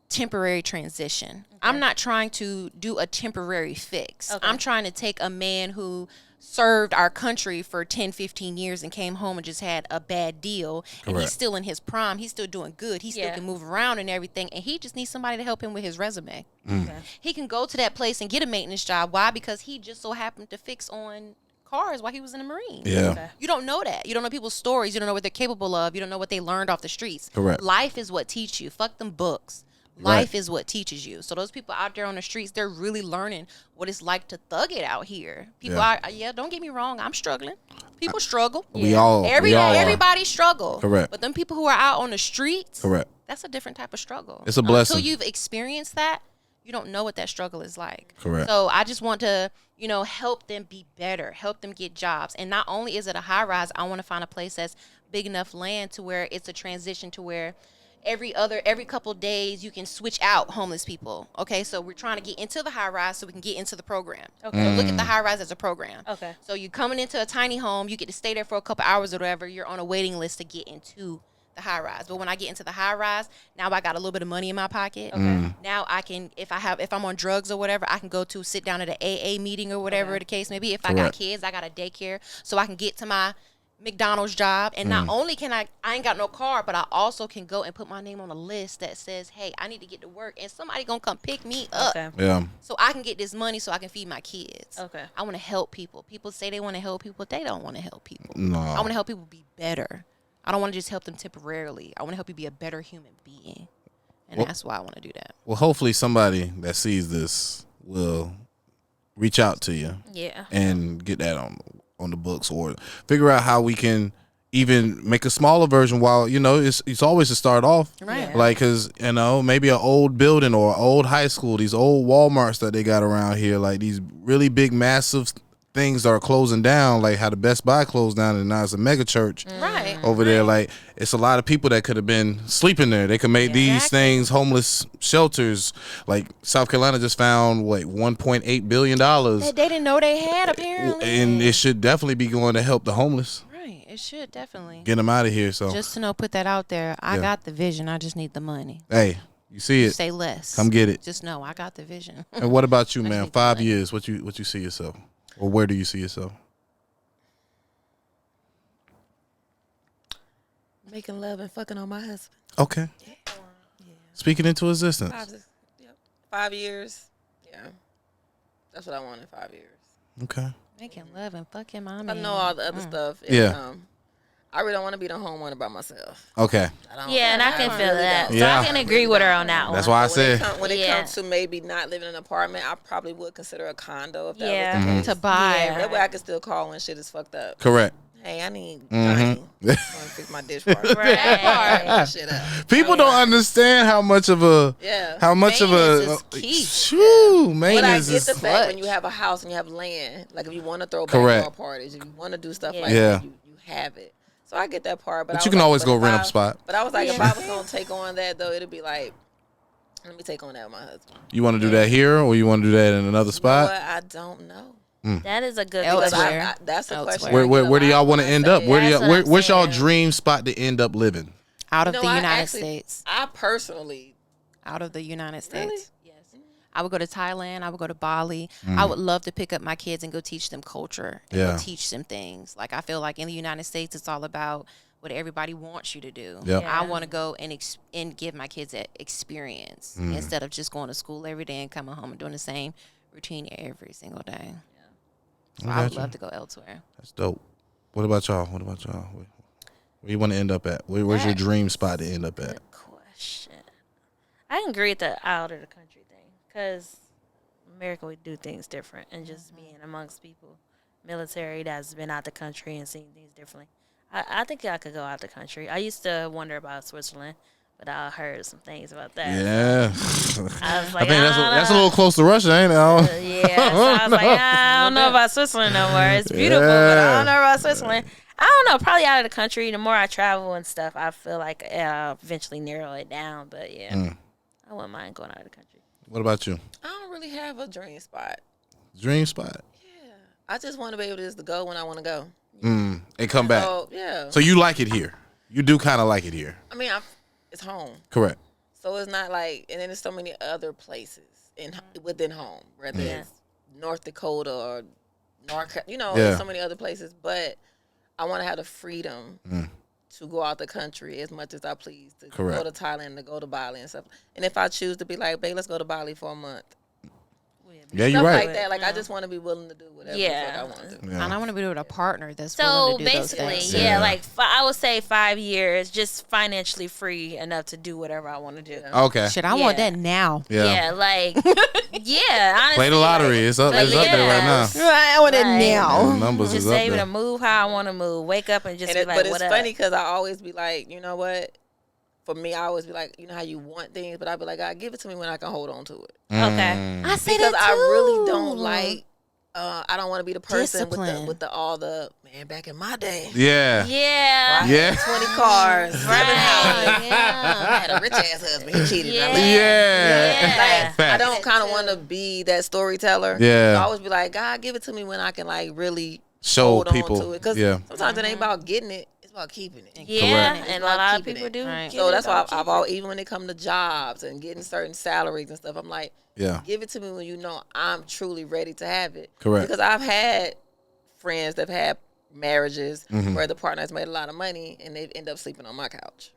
S4: temporary transition. I'm not trying to do a temporary fix.
S3: Okay.
S4: I'm trying to take a man who served our country for 10, 15 years and came home and just had a bad deal, and
S2: Correct.
S4: he's still in his prime. He's still doing good. He still
S3: Yeah.
S4: can move around and everything, and he just needs somebody to help him with his resume.
S3: Okay.
S4: He can go to that place and get a maintenance job. Why? Because he just so happened to fix on cars while he was in the Marines.
S2: Yeah.
S3: Okay.
S4: You don't know that. You don't know people's stories. You don't know what they're capable of. You don't know what they learned off the streets.
S2: Correct.
S4: Life is what teaches you. Fuck them books. Life is what teaches you. So those people out there on the streets, they're really learning what it's like to thug it out here. People
S2: Yeah.
S4: are, don't get me wrong, I'm struggling. People struggle.
S2: We all are.
S4: Everybody struggle.
S2: Correct.
S4: But them people who are out on the streets,
S2: Correct.
S4: that's a different type of struggle.
S2: It's a blessing.
S4: Until you've experienced that, you don't know what that struggle is like.
S2: Correct.
S4: So I just want to, help them be better, help them get jobs. And not only is it a high rise, I want to find a place that's big enough land to where it's a transition to where every couple days you can switch out homeless people. Okay, so we're trying to get into the high rise so we can get into the program.
S3: Okay.
S4: So look at the high rise as a program.
S3: Okay.
S4: So you coming into a tiny home, you get to stay there for a couple hours or whatever. You're on a waiting list to get into the high rise. But when I get into the high rise, now I got a little bit of money in my pocket.
S3: Okay.
S4: Now I can, if I'm on drugs or whatever, I can go to sit down at an AA meeting or whatever
S3: Okay.
S4: the case may be. If I got
S2: Correct.
S4: kids, I got a daycare, so I can get to my McDonald's job, and not only can I ain't got no car, but I also can go and put my name on a list that says, hey, I need to get to work, and somebody gonna come pick me up.
S3: Okay.
S2: Yeah.
S4: So I can get this money so I can feed my kids.
S3: Okay.
S4: I want to help people. People say they want to help people, but they don't want to help people.
S2: No.
S4: I want to help people be better. I don't want to just help them temporarily. I want to help you be a better human being, and that's why I want to do that.
S2: Well, hopefully somebody that sees this will reach out to you.
S3: Yeah.
S2: And get that on the books, or figure out how we can even make a smaller version. While it's always to start off,
S4: Right?
S3: Yeah.
S2: like, because maybe an old building or an old high school, these old Walmarts that they got around here, like these really big massive things that are closing down, like how the Best Buy closed down and now it's a mega church
S4: Right.
S2: over there. Like, it's a lot of people that could have been sleeping there. They could make these
S4: Exactly.
S2: things homeless shelters. Like, South Carolina just found $1.8 billion,
S4: That they didn't know they had, apparently.
S2: and it should definitely be going to help the homeless,
S4: Right. It should definitely.
S2: get them out of here. So
S4: Just to know, put that out there. I
S2: Yeah.
S4: got the vision. I just need the money.
S2: hey, you see it,
S4: Say less.
S2: come get it.
S4: Just know I got the vision.
S2: And what about you,
S4: I
S2: man?
S4: need the
S2: 5
S4: money.
S2: years, what you see yourself, or where do you see yourself?
S5: Making love and fucking on my husband.
S2: Okay, speaking into existence.
S5: 5 years. Yeah. That's what I want in 5 years.
S2: Okay.
S4: Making love and fucking my
S5: I
S4: man.
S5: know all the other stuff. And,
S2: Yeah.
S5: I really don't want to be the homeowner by myself.
S2: Okay.
S3: Yeah, and I can feel
S5: really
S3: that.
S5: don't.
S3: So
S2: Yeah.
S3: I can agree with her on that
S2: That's
S3: one.
S2: why I
S5: But
S2: said.
S5: when it
S3: Yeah.
S5: comes to maybe not living in an apartment, I probably would consider a condo if that
S3: Yeah.
S5: was the case.
S4: To buy.
S3: Yeah.
S5: That way I can still call when shit is fucked up.
S2: Correct.
S5: Hey, I need
S2: Mhm.
S5: money. I'm going to fix my dishwasher.
S3: Right.
S5: Shit up.
S2: People don't understand how much of a
S5: Yeah.
S2: Maintenance
S4: is key.
S2: Shoo,
S5: But I
S2: maintenance
S5: get
S2: is
S5: the fact when you have a house and you have land, like if you want to throw
S2: Correct.
S5: backyard parties, if you want to do stuff like
S2: Yeah.
S5: that, you have it. So I get that part. But
S2: But
S5: I
S2: you
S5: was
S2: can
S5: like,
S2: always
S5: but
S2: go
S5: if
S2: rent
S5: I-
S2: a spot.
S5: But I was like, if
S3: Yeah.
S5: I was going to take on that, though, it'd be like, let me take on that with my husband.
S2: You want to do that here, or you want to do that in another
S5: You know
S2: spot?
S5: what? I don't know.
S3: That is a good
S4: Elsewhere.
S3: question.
S5: That's the
S4: Elsewhere.
S5: question.
S2: Where do y'all want to end up? Where do
S3: That's
S2: y'all,
S3: what I'm
S2: where's y'all
S3: saying.
S2: dream spot to end up living?
S4: Out of
S5: You
S4: the
S5: know, I
S4: United
S5: actually-
S4: States.
S5: I personally,
S4: Out of the United States.
S5: Really?
S4: Yes. I would go to Thailand. I would go to Bali. I would love to pick up my kids and go teach them culture and
S2: Yeah.
S4: go teach them things. Like, I feel like in the United States, it's all about what everybody wants you to do.
S2: Yep.
S3: Yeah.
S4: I want to go and give my kids that experience instead of just going to school every day and coming home and doing the same routine every single day. So I would
S2: Gotcha.
S4: love to go elsewhere.
S2: That's dope. What about y'all? Where you want to end up at? Where's your dream spot to end up at?
S3: Good question. I can agree with the out of the country thing because America, we do things different, and just being amongst people, military that's been out the country and seeing things differently. I think I could go out the country. I used to wonder about Switzerland, but I heard some things about that.
S2: Yeah.
S3: I was
S2: I
S3: like,
S2: think that's
S3: don't
S2: a
S3: know.
S2: little close to Russia, ain't it?
S3: Yeah, so I was like, I don't know about Switzerland no more. It's beautiful, but I don't know about Switzerland. I don't know. Probably out of the country. The more I travel and stuff, I feel like I'll eventually narrow it down. But yeah, I wouldn't mind going out of the country.
S2: What about you?
S5: I don't really have a dream spot.
S2: Dream spot.
S5: Yeah. I just want to be able to just go when I want to go.
S2: And come back.
S5: So, yeah.
S2: So you like it here? You do kind of like it here,
S5: I mean, it's home.
S2: correct?
S5: So it's not like, and then there's so many other places within home, whether
S3: Yeah.
S5: it's North Dakota or North,
S2: Yeah.
S5: there's so many other places. But I want to have the freedom to go out the country as much as I please, to
S2: Correct.
S5: go to Thailand, to go to Bali and stuff. And if I choose to be like, babe, let's go to Bali for a month.
S2: Yeah, you're
S5: Stuff
S2: right.
S5: like that. Like, I just want to be willing to do whatever the fuck I want to do.
S2: Yeah.
S4: And I want to be with a partner that's
S3: So
S4: willing to do
S3: basically,
S4: those things.
S3: yeah,
S2: Yeah.
S3: like I would say 5 years, just financially free enough to do whatever I want to do.
S2: Okay.
S4: Shit, I want
S3: Yeah.
S4: that now.
S2: Yeah.
S3: Like, yeah, honestly.
S2: Play the lottery. It's up. It's up there right now.
S4: I want it
S3: Right.
S2: The
S4: now.
S2: numbers
S3: Just
S2: is up
S3: able
S2: there.
S3: to move how I want to move. Wake up and just be like,
S5: But it's
S3: what up?
S5: funny because I always be like, you know what? For me, I always be like, you know how you want things, but I be like, God, give it to me when I can hold on to it.
S3: Okay.
S4: I say
S5: Because
S4: that
S5: I
S4: too.
S5: really don't like. I don't want to be the person
S4: Discipline.
S5: with the all the man back in my day.
S2: Yeah.
S3: Yeah.
S5: I
S2: Yeah.
S5: had 20 cars, 7 houses. I
S4: Yeah.
S5: had a rich ass husband. He cheated.
S3: Yeah.
S5: I left.
S2: Yeah.
S3: Yeah.
S5: Like, I don't kind of want to be that storyteller.
S2: Yeah.
S5: So I always be like, God, give it to me when I can like really
S2: Show
S5: hold
S2: people.
S5: on to it. Because
S2: Yeah.
S5: sometimes it ain't about getting it; it's about keeping it.
S3: Yeah,
S2: Correct.
S3: and a
S5: It's about
S3: lot of
S5: keeping
S3: people
S5: it.
S3: do.
S4: Right.
S3: get
S5: So
S3: it
S5: that's why
S3: about
S5: I've always, even when it comes to jobs and getting certain salaries and stuff, I'm like,
S2: Yeah.
S5: give it to me when you know I'm truly ready to have it.
S2: Correct.
S5: Because I've had friends that have had marriages where the partners made a lot of money and they end up sleeping on my couch.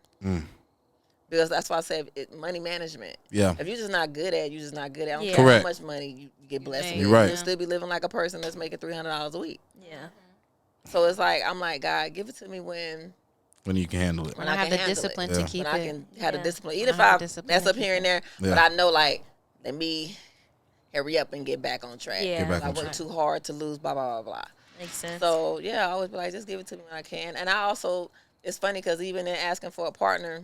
S5: Because that's why I said money management.
S2: Yeah.
S5: If you're just not good at it, you're just not good at it. I don't care
S2: Correct.
S5: how much money you get blessed with.
S2: You're right.
S5: You'll still be living like a person that's making $300 a week.
S3: Yeah.
S5: So it's like, I'm like, God, give it to me when
S2: you can handle it.
S4: When I have
S5: can
S4: the
S5: handle
S4: discipline
S5: it.
S4: to
S2: Yeah.
S4: keep
S5: When I
S4: it.
S5: can have the discipline. Even
S4: When
S5: if
S4: I have
S5: I
S4: the discipline
S5: mess
S4: to
S5: up here and there,
S2: Yeah.
S5: but I know, like, let me hurry up and get back on track.
S3: Yeah.
S2: Get back
S5: I
S2: on
S5: work
S2: track.
S5: too hard to lose, blah, blah, blah, blah.
S3: Makes sense.
S5: So, yeah, I always be like, just give it to me when I can. And I also, it's funny because even in asking for a partner,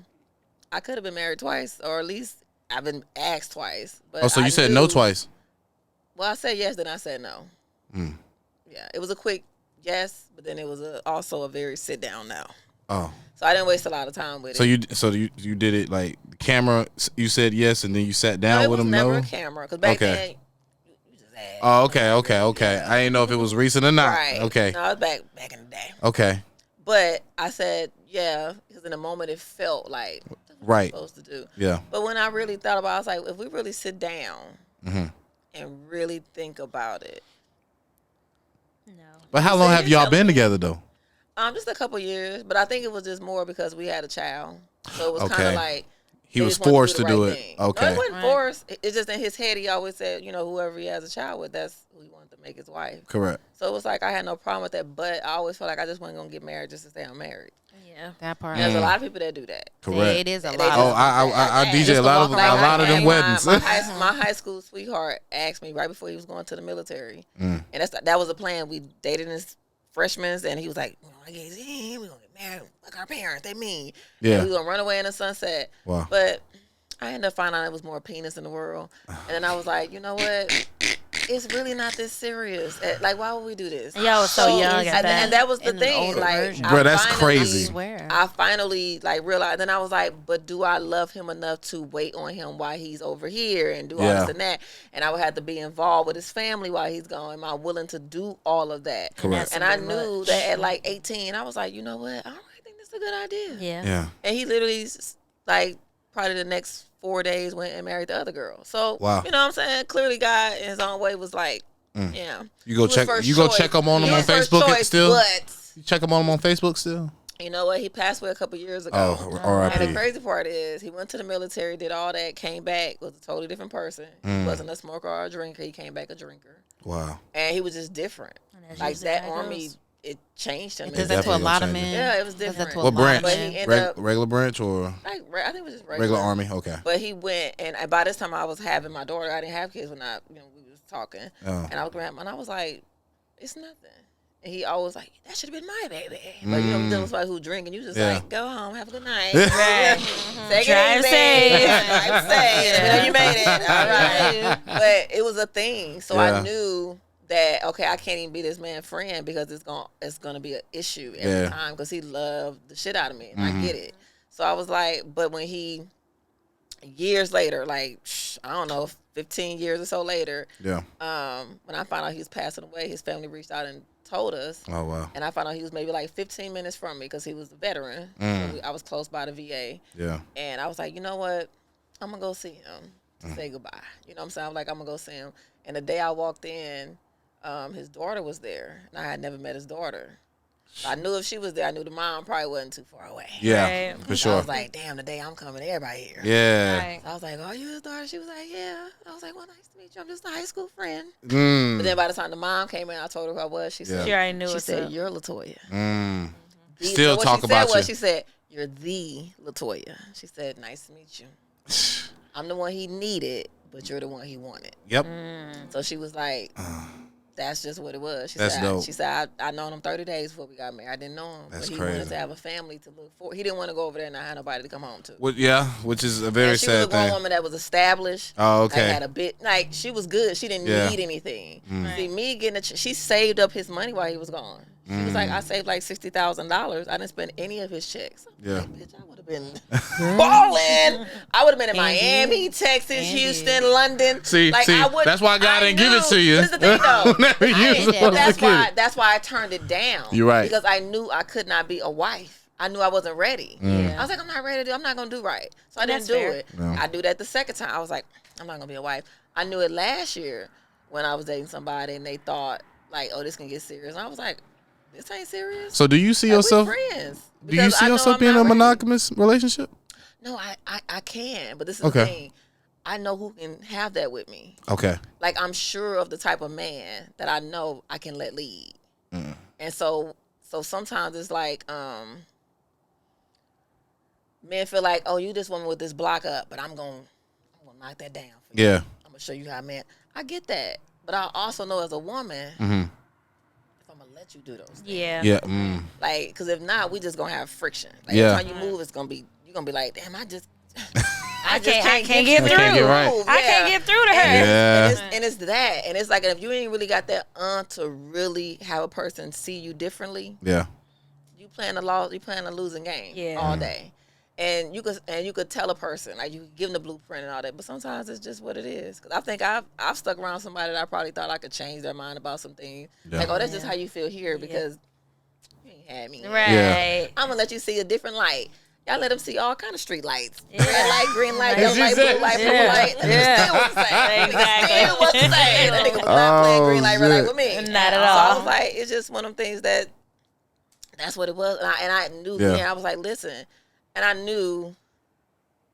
S5: I could have been married twice, or at least I've been asked twice. But
S2: Oh, so you
S5: I
S2: said no
S5: knew-
S2: twice?
S5: Well, I said yes, then I said no. Yeah, it was a quick yes, but then it was also a very sit down no.
S2: Oh.
S5: So I didn't waste a lot of time with
S2: So
S5: it.
S2: you did it like the camera. You said yes, and then you sat down
S5: it
S2: with
S5: was
S2: him.
S5: never
S2: No.
S5: a camera because back
S2: Okay.
S5: then you just had
S2: Oh, okay. I didn't know if it was recent or not.
S5: right.
S2: Okay.
S5: No, it was back in the day.
S2: Okay.
S5: But I said yeah because in the moment it felt like what the fuck am I
S2: Right.
S5: supposed to do.
S2: Yeah.
S5: But when I really thought about it, I was like, if we really sit down
S2: Mm-hmm.
S5: and really think about it,
S3: No.
S2: But how
S5: You
S2: long
S5: said
S2: have
S5: you're
S2: y'all
S5: telling
S2: been
S5: me-
S2: together though?
S5: just a couple years. But I think it was just more because we had a child, so it was kind
S2: Okay.
S5: of like
S2: He
S5: they
S2: was
S5: just wanted
S2: forced to
S5: the
S2: do
S5: right
S2: it.
S5: thing.
S2: Okay.
S5: No, it wasn't
S4: Right.
S5: forced. It's just in his head. He always said, whoever he has a child with, that's who he wanted to make his wife.
S2: Correct.
S5: So it was like I had no problem with that, but I always felt like I just wasn't gonna get married just to stay unmarried.
S3: Yeah.
S4: That part.
S5: And there's a lot of people that do that.
S2: Correct.
S4: It is a
S5: They
S4: lot.
S5: just-
S2: Oh, I DJ
S5: Just
S2: a
S5: to
S2: lot of
S4: walk
S2: a
S4: around
S2: lot of them
S5: my,
S2: weddings.
S5: my high school sweetheart asked me right before he was going to the military, and that was a plan. We dated as freshmen, and he was like, "I guess we're gonna get married like our parents. They mean,
S2: Yeah.
S5: we gonna run away in the sunset."
S2: Wow.
S5: But I ended up finding out it was more penis in the world, and then I was like, you know what? It's really not this serious. Like, why would we do this?
S3: And y'all was so young at that.
S5: And that was the
S4: And an
S5: thing.
S4: older
S5: Like,
S4: version.
S2: Bro, that's
S5: finally-
S2: crazy.
S4: I swear.
S5: I finally realized, and I was like, but do I love him enough to wait on him while he's over here and do all
S2: Yeah.
S5: this and that? And I would have to be involved with his family while he's gone. Am I willing to do all of that?
S2: Correct.
S5: And I knew that at like 18, I was like, you know what? I don't really think this is a good idea.
S3: Yeah.
S2: Yeah.
S5: And he literally, like, probably the next 4 days went and married the other girl. So,
S2: Wow.
S5: you know what I'm saying? Clearly, God in his own way was like, yeah.
S2: You go
S5: He was
S2: check.
S5: first
S2: You go
S5: choice.
S2: check up on
S5: He
S2: him on
S5: was first
S2: Facebook
S5: choice,
S2: still.
S5: But
S2: You check up on him on Facebook still.
S5: you know what? He passed away a couple years ago.
S2: Oh,
S5: And the
S2: R.I.P.
S5: crazy part is, he went to the military, did all that, came back, was a totally different person. He wasn't a smoker or a drinker. He came back a drinker.
S2: Wow.
S5: And he was just different.
S3: And that's
S5: Like,
S3: usually
S5: that
S3: how it
S5: army,
S3: goes.
S5: it changed him.
S4: It does
S2: It
S4: that to a
S2: definitely
S4: lot of
S2: gonna change
S4: men.
S2: it.
S5: Yeah, it was
S4: Does that
S5: different.
S4: to a
S2: What
S4: lot of
S2: branch?
S5: But
S4: men.
S5: he ended up,
S2: Regular branch or
S5: like, I think it was just
S2: regular Army? Okay.
S5: But he went, and by this time I was having my daughter. I didn't have kids when we was talking.
S2: Oh.
S5: And I was grandma, and I was like, it's nothing. And he always like, that should have been my baby. But you know, dealing with somebody who drink, and you just
S2: Yeah.
S5: like, go home, have a good night.
S3: Right.
S5: Take
S3: Drive
S5: it easy.
S3: safe.
S5: Drive safe. You know, you made it. All right. But it was a thing. So
S2: Yeah.
S5: I knew that, okay, I can't even be this man's friend because it's gonna be an issue every
S2: Yeah.
S5: time because he loved the shit out of me. And I get it. So I was like, but when he, years later, like, I don't know, 15 years or so later,
S2: Yeah.
S5: when I found out he was passing away, his family reached out and told us.
S2: Oh wow.
S5: And I found out he was maybe like 15 minutes from me because he was a veteran. So I was close by the VA.
S2: Yeah.
S5: And I was like, you know what? I'm going to go see him to say goodbye. You know what I'm saying? I was like, I'm going to go see him. And the day I walked in, his daughter was there. And I had never met his daughter. So I knew if she was there, I knew the mom probably wasn't too far away.
S2: Yeah.
S3: Right.
S2: For
S5: So I
S2: sure.
S5: was like, damn, the day I'm coming, everybody here.
S2: Yeah.
S3: Right.
S5: So I was like, oh, you his daughter? She was like, yeah. I was like, well, nice to meet you. I'm just a high school friend.
S2: Mm.
S5: But then by the time the mom came in, I told her who I was. She said,
S3: She already knew
S5: she
S3: what's
S5: said,
S3: up.
S5: you're Latoya.
S2: Mm.
S5: The-
S2: Still
S5: so what
S2: talk
S5: she
S2: about
S5: said was,
S2: you.
S5: She said, you're the Latoya. She said, nice to meet you. I'm the one he needed, but you're the one he wanted.
S2: Yep.
S5: So she was like, that's just what it was. She
S2: That's
S5: said,
S2: dope.
S5: She said, I known him 30 days before we got married. I didn't know him.
S2: That's
S5: but he
S2: crazy.
S5: wanted to have a family to look for. He didn't want to go over there and not have nobody to come home to.
S2: Well, yeah, which is a very
S5: And she was
S2: sad
S5: a grown
S2: thing.
S5: woman that was established.
S2: Oh,
S5: Like,
S2: okay.
S5: had a bit, like, she was good. She didn't
S2: Yeah.
S5: need anything. See, me getting she saved up his money while he was gone. She was like, I saved like $60,000. I didn't spend any of his checks. I'm
S2: Yeah.
S5: like, bitch, I would have been balling. I would have been in Miami, Texas, Houston, London.
S2: See, that's why God didn't give it to you.
S5: This is the thing, though.
S2: Whenever you
S5: I-
S2: supposed to
S5: that's
S2: get
S5: why.
S2: it.
S5: That's why I turned it down.
S2: You're right.
S5: Because I knew I could not be a wife. I knew I wasn't ready. I was like, I'm not ready to do. I'm not gonna do right. So I didn't
S3: That's
S5: do
S3: fair.
S5: it.
S2: Yeah.
S5: I do that the second time. I was like, I'm not gonna be a wife. I knew it last year when I was dating somebody and they thought like, oh, this can get serious. And I was like, this ain't serious.
S2: So do you see
S5: Like,
S2: yourself?
S5: we friends.
S2: Do you
S5: Because
S2: see
S5: I know
S2: yourself
S5: I'm
S2: being in
S5: not
S2: a
S5: ready.
S2: monogamous relationship?
S5: No, I can, but this is
S2: Okay.
S5: the thing. I know who can have that with me.
S2: Okay.
S5: Like, I'm sure of the type of man that I know I can let lead. And so sometimes it's like, men feel like, oh, you this woman with this block up, but I'm gonna knock that down for you.
S2: Yeah.
S5: I'm gonna show you how, man. I get that, but I also know as a woman, if I'm gonna let you do those things.
S3: Yeah.
S2: Yeah.
S5: Like, because if not, we just gonna have friction. Like,
S2: Yeah.
S5: every time you move, you're gonna be like, damn, I
S3: I
S5: just
S3: can't
S5: can't
S3: get
S2: I
S3: through.
S2: can't get right.
S3: I can't get through to her.
S2: Yeah.
S5: And it's that, and it's like, if you ain't really got that to really have a person see you differently,
S2: Yeah.
S5: you playing a losing game all day. And you could tell a person, like, you could give them the blueprint and all that, but sometimes it's just what it is. Because I think I've stuck around somebody that I probably thought I could change their mind about some things.
S2: Yeah.
S5: Like, oh, that's just how you feel here because you ain't had me.
S3: Right.
S2: Yeah.
S5: I'm gonna let you see a different light. Y'all let them see all kind of street lights.
S3: Yeah.
S5: Red light, green light,
S2: As
S5: yellow
S2: you
S5: light,
S2: said.
S5: blue light, purple
S3: Yeah.
S5: light. That nigga still was the same.
S3: Exactly.
S5: Nigga still was the same. That nigga was not playing green light, red light
S2: shit.
S5: with me.
S3: Not at
S5: So
S3: all.
S5: I was like, it's just one of them things that's what it was. And I knew
S2: Yeah.
S5: then, I was like, listen. And I knew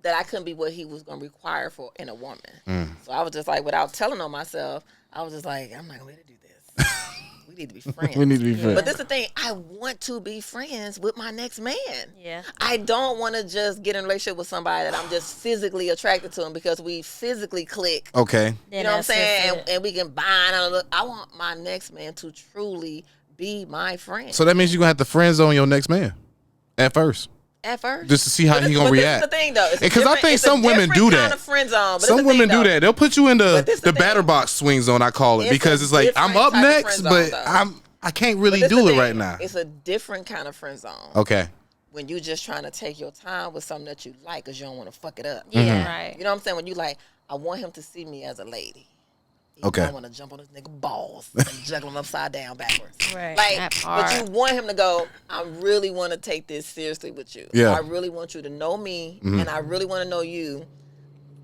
S5: that I couldn't be what he was going to require for in a woman. So I was just like, without telling on myself, I was just like, I'm not going to do this. We need to be friends.
S2: We need to be friends.
S5: But this is the thing. I want to be friends with my next man.
S3: Yeah.
S5: I don't want to just get in a relationship with somebody that I'm just physically attracted to him because we physically click.
S2: Okay.
S5: You know what I'm saying? And we can bind. I want my next man to truly be my friend.
S2: So that means you're gonna have to friend zone your next man at first,
S5: At first.
S2: just to see how he gonna react.
S5: This is the thing, though. It's a
S2: Because I
S5: different-
S2: think
S5: it's a
S2: some women
S5: different
S2: do
S5: kind
S2: that.
S5: of friend zone, but
S2: Some
S5: this the
S2: women
S5: thing,
S2: do
S5: though.
S2: that. They'll put you in
S5: But this
S2: the
S5: the
S2: batter
S5: thing.
S2: box swing zone. I call it
S5: It's
S2: because
S5: a
S2: it's like I'm
S5: different
S2: up
S5: type of
S2: next,
S5: friend
S2: but
S5: zone, though.
S2: I can't
S5: But
S2: really
S5: this the
S2: do it
S5: thing.
S2: right now.
S5: It's a different kind of friend zone.
S2: Okay.
S5: When you just trying to take your time with something that you like because you don't want to fuck it up.
S3: Yeah.
S4: Right.
S5: You know what I'm saying? When you like, I want him to see me as a lady.
S2: Okay.
S5: I want to jump on this nigga balls and juggle him upside down backwards.
S3: Right.
S5: Like,
S4: That
S5: but
S4: part.
S5: you want him to go, I really want to take this seriously with you.
S2: Yeah.
S5: I really want you to know me, and I really want to know you.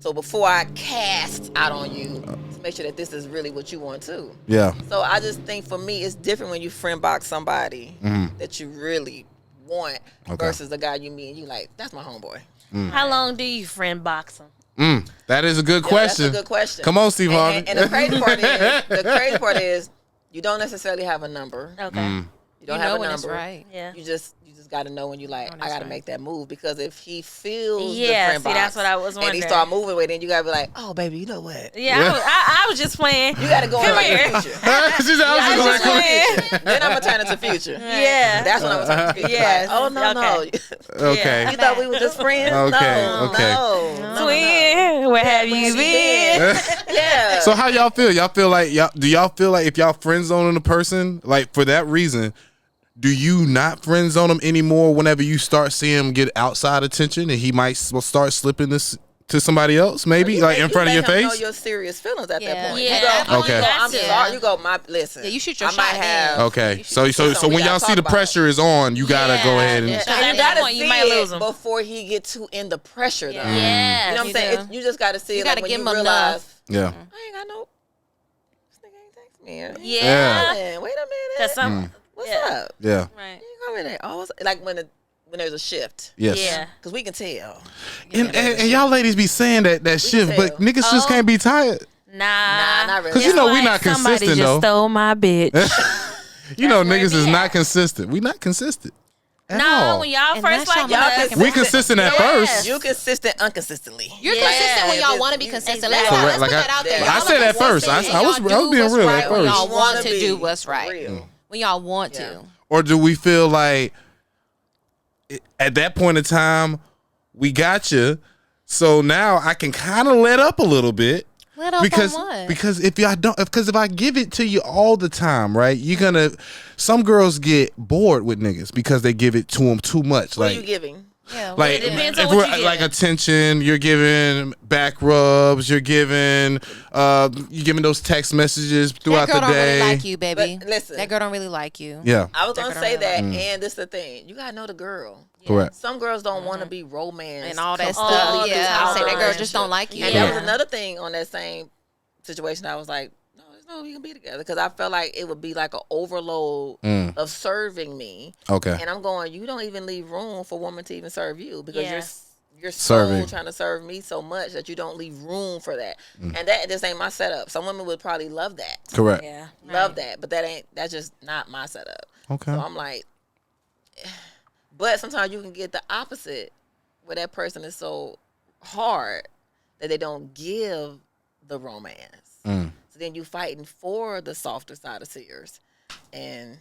S5: So before I cast out on you, to make sure that this is really what you want too.
S2: Yeah.
S5: So I just think for me, it's different when you friend box somebody that you really want versus the guy you meet and you like, that's my homeboy.
S3: How long do you friend box them?
S2: That is a good
S5: Yeah,
S2: question.
S5: That's a good question.
S2: Come on, Steve Harvey.
S5: And the crazy part is, you don't necessarily have a number.
S3: Okay.
S5: You don't
S4: You
S5: have
S4: know
S5: a
S4: when
S5: number.
S4: it's right.
S3: Yeah.
S5: You just got to know when you like,
S4: Oh,
S5: I
S4: that's
S5: got to
S4: right.
S5: make that move, because if he feels
S3: Yeah,
S5: the friend
S3: see,
S5: box
S3: that's what I was
S5: and he
S3: wondering.
S5: start moving with it, you got to be like, oh, baby, you know what?
S3: Yeah, I was just playing.
S5: You got to go
S3: Come
S5: in
S3: here.
S5: the future.
S2: She said, I
S3: I
S2: was
S3: was
S2: just like,
S3: playing.
S5: Then I'm going to turn into future.
S3: Yeah.
S5: That's when I'm going to turn into future.
S3: Yes.
S5: Like, oh, no,
S3: Okay.
S5: no.
S2: okay.
S5: You thought we were just friends?
S2: Okay,
S5: No,
S2: okay.
S5: no.
S3: Twin, where have you been?
S5: Yeah.
S2: So how y'all feel? Y'all feel like do y'all feel like if y'all friend zoning a person, like for that reason, do you not friend zone him anymore whenever you start seeing him get outside attention and he might start slipping this to somebody else, maybe
S5: You
S2: like
S5: let-
S2: in front of
S5: you
S2: your
S5: let him
S2: face?
S5: know your serious feelings at
S4: Yeah.
S5: that point.
S3: Yeah.
S5: You go,
S2: Okay.
S5: I'm
S4: Yeah.
S5: sorry. You go, listen.
S4: Yeah, you shoot your
S5: I might
S4: shot then.
S5: have.
S2: Okay, so
S5: we
S2: when
S5: gotta
S2: y'all see
S5: talk
S2: the
S5: about
S2: pressure is on, you gotta go
S3: Yeah,
S2: ahead and
S3: yeah.
S5: And
S3: At
S5: you
S3: that
S5: gotta
S3: point,
S5: see
S3: you might lose
S5: it
S3: him.
S5: before he get too in the pressure, though.
S3: Yeah.
S5: You know what I'm
S4: You
S5: saying?
S4: do.
S5: You just gotta see
S4: You
S5: it. Like
S4: gotta
S5: when
S4: give
S5: you
S4: him
S5: realize,
S4: enough.
S2: yeah.
S5: I ain't got no. This nigga ain't text me.
S3: Yeah.
S5: Man, wait a
S3: That's
S5: minute.
S3: some.
S5: What's
S3: yeah.
S5: up?
S2: Yeah.
S4: Right.
S5: You come in there. Always like when there's a shift,
S2: Yes.
S3: Yeah.
S5: because we can tell.
S2: And y'all ladies be saying that shift, but
S5: tell.
S2: niggas just can't be tired.
S3: Nah,
S5: not really.
S2: Cause you
S3: It's
S2: know we
S3: like
S2: not
S3: somebody
S2: consistent
S3: just
S2: though.
S3: stole my bitch.
S2: You know
S3: That's where
S2: niggas
S3: it
S2: is
S3: be
S2: not
S3: at.
S2: consistent. We not consistent at
S3: No,
S2: all.
S3: when y'all
S4: And
S3: first
S4: that's
S3: like
S4: y'all
S3: us,
S5: motherfucking
S2: We consistent at
S3: Yes.
S2: first.
S5: You consistent unconsistently.
S4: You're
S3: Yeah.
S4: consistent when y'all
S5: You-
S4: want to be
S5: you-
S4: consistent.
S5: exactly.
S4: Let's
S2: Correct.
S4: put that out there.
S5: I
S4: Y'all
S2: said
S4: are
S2: at first.
S4: consistent
S2: I
S4: and
S2: was
S4: y'all do
S2: being
S4: what's
S2: real at
S4: right when
S2: first.
S4: y'all want
S5: wanna
S4: to
S5: be
S4: do what's right.
S5: real.
S4: When y'all want
S5: Yeah.
S4: to.
S2: Or do we feel like at that point in time we got you, so now I can kind of let up a little bit?
S4: Let up
S2: Because
S4: on what?
S2: if I give it to you all the time, right? Some girls get bored with niggas because they give it to them too much.
S5: What
S2: like
S5: are you giving?
S4: Yeah,
S2: like
S3: It depends
S2: if
S3: on what
S2: we're
S3: you
S2: like
S3: giving.
S2: attention, you're giving back rubs, you're giving those text messages throughout
S4: that girl
S2: the
S4: don't
S2: day.
S4: really like you, baby.
S5: But listen.
S4: That girl don't really like you.
S2: Yeah,
S5: I was gonna
S4: That
S5: say
S4: girl
S5: that,
S4: don't
S5: and this is the thing. You gotta know the girl.
S2: correct.
S5: Some girls don't want to be romanced
S4: And all that
S5: completely
S4: stuff. Yeah,
S5: throughout
S4: I say
S5: the
S4: that girl just
S5: relationship.
S4: don't like you.
S5: And
S3: Yeah.
S5: that was another thing on that same situation. I was like, no, it's no, we can be together. Because I felt like it would be like an overload of serving me.
S2: Okay.
S5: And I'm going, you don't even leave room for woman to even serve you because
S3: Yeah.
S5: you're
S2: Serving.
S5: so trying to serve me so much that you don't leave room for that. And that just ain't my setup. Some women would probably love that.
S2: Correct.
S3: Yeah.
S5: Love that. But that's just not my setup.
S2: Okay.
S5: So I'm like, but sometimes you can get the opposite where that person is so hard that they don't give the romance. So then you fighting for the softer side of Sears. And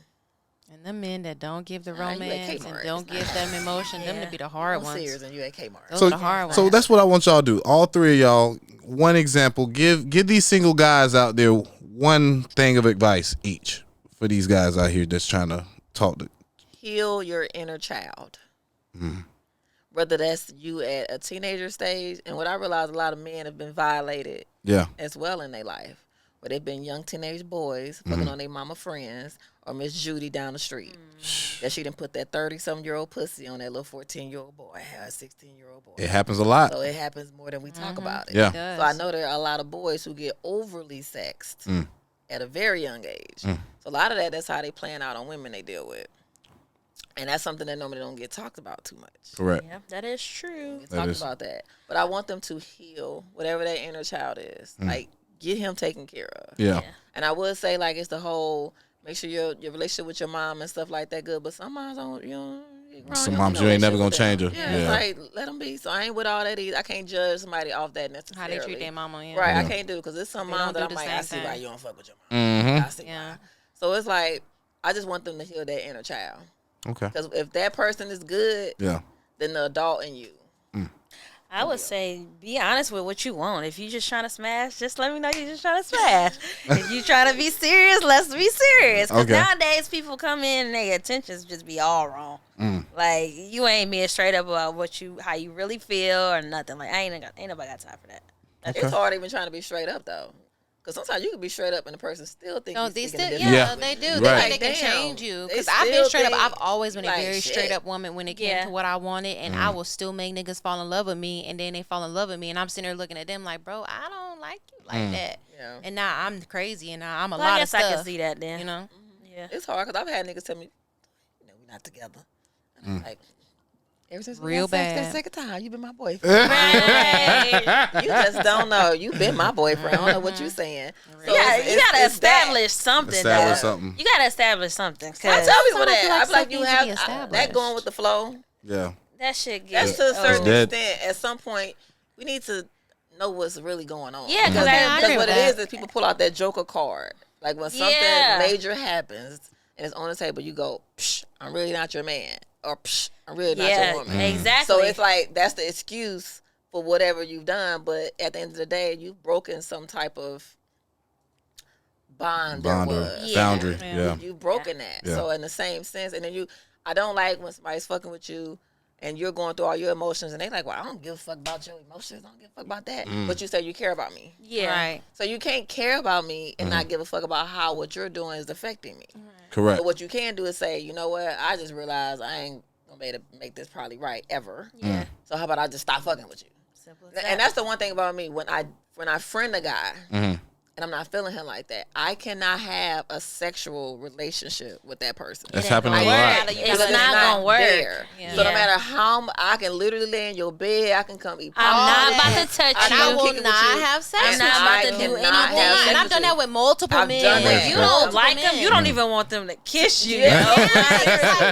S4: the men that don't give the
S5: you at
S4: romance
S5: Kmart.
S4: and don't give them emotion, them to be the hard ones.
S5: Sears and you at Kmart.
S4: Those are the hard
S2: So
S4: ones.
S2: that's what I want y'all to do. All three of y'all, one example. Give these single guys out there one thing of advice each for these guys out here that's trying to talk to.
S5: Heal your inner child. Whether that's you at a teenager stage, and what I realize a lot of men have been violated as well in their life. Where they've been young teenage boys fucking on their mama friends or Miss Judy down the street. That she didn't put that 30-some-year-old pussy on that little 14-year-old boy, a 16-year-old boy.
S2: It happens a lot.
S5: So it happens more than we talk about it.
S2: Yeah.
S5: So I know there are a lot of boys who get overly sexed at a very young age. So a lot of that's how they plan out on women they deal with. And that's something that normally don't get talked about too much.
S2: Correct.
S3: Yeah, that is true.
S5: We talk about that. But I want them to heal whatever that inner child is. Like, get him taken care of.
S2: Yeah.
S5: And I would say, like, it's the whole, make sure your relationship with your mom and stuff like that good. But some moms don't,
S2: Some moms, you ain't never gonna change her.
S5: Yeah, it's like, let them be. So I ain't with all that either. I can't judge somebody off that necessarily.
S4: How they treat their mama, yeah.
S5: Right, I can't do because there's some
S4: They
S5: moms
S4: don't
S5: that
S4: do
S5: I'm
S4: the
S5: like, I
S4: same
S5: see why
S4: thing.
S5: you don't fuck with your mom. I see
S4: Yeah.
S5: why. So it's like, I just want them to heal that inner child.
S2: Okay.
S5: Because if that person is good,
S2: Yeah.
S5: then the adult in you.
S3: I would say be honest with what you want. If you just trying to smash, just let me know you just trying to smash. If you trying to be serious, let's be serious. Because
S2: Okay.
S3: nowadays people come in and their intentions just be all wrong. Like you ain't being straight up about how you really feel or nothing. Like ain't nobody got time for that.
S5: It's hard even trying to be straight up though. Because sometimes you can be straight up and the person still think
S4: No,
S5: he's
S4: they
S5: speaking
S4: still,
S5: a
S2: Yeah.
S5: different
S4: they do.
S2: Right.
S4: They
S5: Like,
S4: think they can
S5: damn,
S4: change you.
S5: they
S4: Because I've been
S5: still
S4: straight up.
S5: think,
S4: I've always been a
S5: like,
S4: very
S5: shit.
S4: straight up woman when it came
S3: Yeah.
S4: to what I wanted, and I will still make niggas fall in love with me, and then they fall in love with me, and I'm sitting there looking at them like, bro, I don't like you like that.
S5: Yeah.
S4: And now I'm crazy, and now I'm a
S3: Well,
S4: lot
S3: I
S4: of
S3: guess
S4: stuff.
S3: I can see that then.
S4: You know,
S3: Yeah.
S5: It's hard because I've had niggas tell me, we're not together. And I'm like, ever since we
S4: Real
S5: had sex
S4: bad.
S5: that second time, you been my boyfriend.
S3: Right.
S5: You just don't know. You been my boyfriend. I don't know what you saying. So
S3: You
S5: it's
S3: gotta
S5: it's that.
S3: establish something.
S2: Establish
S3: though.
S2: something.
S3: You gotta establish something.
S5: I
S3: 'cause
S5: tell people
S4: Sometimes I feel
S5: that.
S4: like
S5: I'm like,
S4: stuff
S5: you
S4: needs to
S5: have
S4: be
S5: that
S4: established.
S5: going with the flow.
S2: Yeah.
S3: that shit
S5: That's
S3: gets
S5: to a certain
S2: dead.
S5: extent. At some point, we need to know what's really going on.
S3: Yeah, 'cause
S5: because
S3: I
S5: that's
S3: agree
S5: what
S3: with
S5: it
S3: that.
S5: is people pull out that Joker card. Like when something
S3: Yeah.
S5: major happens and it's on the table, you go, Psh, I'm really not your man, or Psh, I'm really not
S3: Yeah,
S5: your woman.
S3: exactly.
S5: So it's like that's the excuse for whatever you've done, but at the end of the day, you've broken some type of bond.
S2: Bond
S5: there
S2: or
S5: was.
S2: boundary. Yeah.
S5: You've broken that.
S2: Yeah.
S5: So in the same sense, and then I don't like when somebody's fucking with you and you're going through all your emotions and they like, well, I don't give a fuck about your emotions. I don't give a fuck about that. But you say you care about me.
S3: yeah.
S4: right?
S5: So you can't care about me and not give a fuck about how what you're doing is affecting me.
S2: Correct.
S5: But what you can do is say, you know what, I just realized I ain't gonna be able to make this probably right ever.
S3: Yeah.
S5: So how about I just stop fucking with you?
S3: Simple as
S5: And
S3: that.
S5: that's the one thing about me. When I friend a guy and I'm not feeling him like that, I cannot have a sexual relationship with that person.
S2: That's
S3: It ain't
S2: happening a
S3: gonna
S2: lot.
S3: work.
S5: Because
S3: It's not gonna work.
S5: there.
S4: Yeah.
S5: So no
S3: Yeah.
S5: matter how I can literally lay in your bed, I can come eat.
S3: I'm not
S5: pasta,
S3: about to touch
S5: I
S4: And
S3: you.
S4: I
S5: can
S4: will
S5: kick it with
S4: not
S5: you,
S4: have sex
S3: I'm
S4: with
S3: not
S4: you.
S3: about
S5: I
S3: to do
S5: cannot
S3: anything.
S5: have sex
S4: And I've
S5: with
S4: done
S5: you.
S4: that with multiple
S5: I've
S4: men.
S5: done that.
S3: You
S5: Yeah.
S3: don't like
S4: Multiple
S3: them. You
S4: men.
S3: don't even want them to kiss you.
S5: Yeah.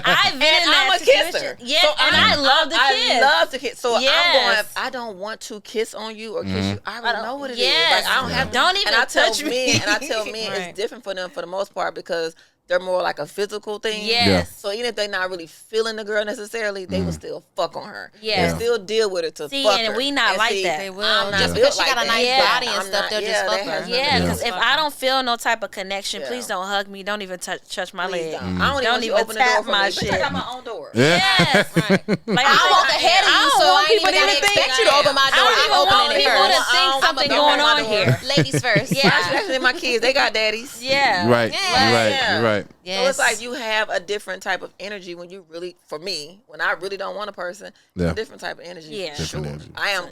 S3: I've been in
S5: And
S3: that
S5: I'm a
S3: situation.
S5: kisser.
S3: Yeah,
S5: So
S3: and I love to
S5: I
S3: kiss.
S5: love to kiss. So I'm
S3: Yes.
S5: going, I don't want to kiss on you or kiss you. I already know what it is.
S3: Yes.
S5: Like, I don't have
S3: Don't even
S5: and I tell
S3: touch
S5: men,
S3: me.
S5: And I tell men
S4: Right.
S5: it's different for them for the most part because they're more like a physical thing.
S3: Yes.
S5: So even if they're not really feeling the girl necessarily, they will still fuck on her.
S3: Yeah.
S5: And still deal with it to
S3: See,
S5: fuck
S3: and
S5: her.
S3: we not like
S5: see,
S3: that.
S4: They will.
S5: I'm not
S4: Just
S5: built
S4: because she got
S5: like
S4: a nice
S5: that.
S4: body and
S5: I'm
S4: stuff,
S5: not-
S4: they'll
S5: yeah,
S4: just
S5: that
S4: fuck
S5: has
S4: her.
S5: nothing
S3: Yeah,
S5: to do
S3: because
S5: with
S3: if
S5: it.
S3: I don't feel no type of connection,
S5: Yeah.
S3: please don't hug me. Don't even touch my
S5: Please
S3: leg.
S5: don't. I don't even, want you to open the door
S3: tap
S5: for
S3: my
S5: me. Bitch,
S3: shit.
S5: I got my own door.
S3: Yes.
S4: Right.
S3: Like
S4: I walk ahead of you,
S3: I don't
S4: so
S3: want
S4: I ain't
S3: people
S4: even
S3: to
S4: gotta
S3: even
S4: expect you to open my
S3: I
S4: door.
S3: don't
S4: I'm
S3: even want
S4: opening it
S3: people to
S4: first.
S3: think
S5: I'm
S3: something
S5: gonna
S3: going
S5: open my
S3: on
S5: door.
S3: here.
S4: Ladies first.
S3: Yeah.
S5: Especially my kids, they got daddies.
S3: Yeah.
S2: You're right.
S4: Yeah.
S2: You're right.
S5: Yeah.
S2: You're right.
S4: Yes.
S5: So it's like you have a different type of energy when you really, for me, when I really don't want a person,
S2: Yeah.
S5: it's a different type of energy.
S3: Yeah.
S5: for
S2: Different
S5: sure.
S2: energy.
S5: I am.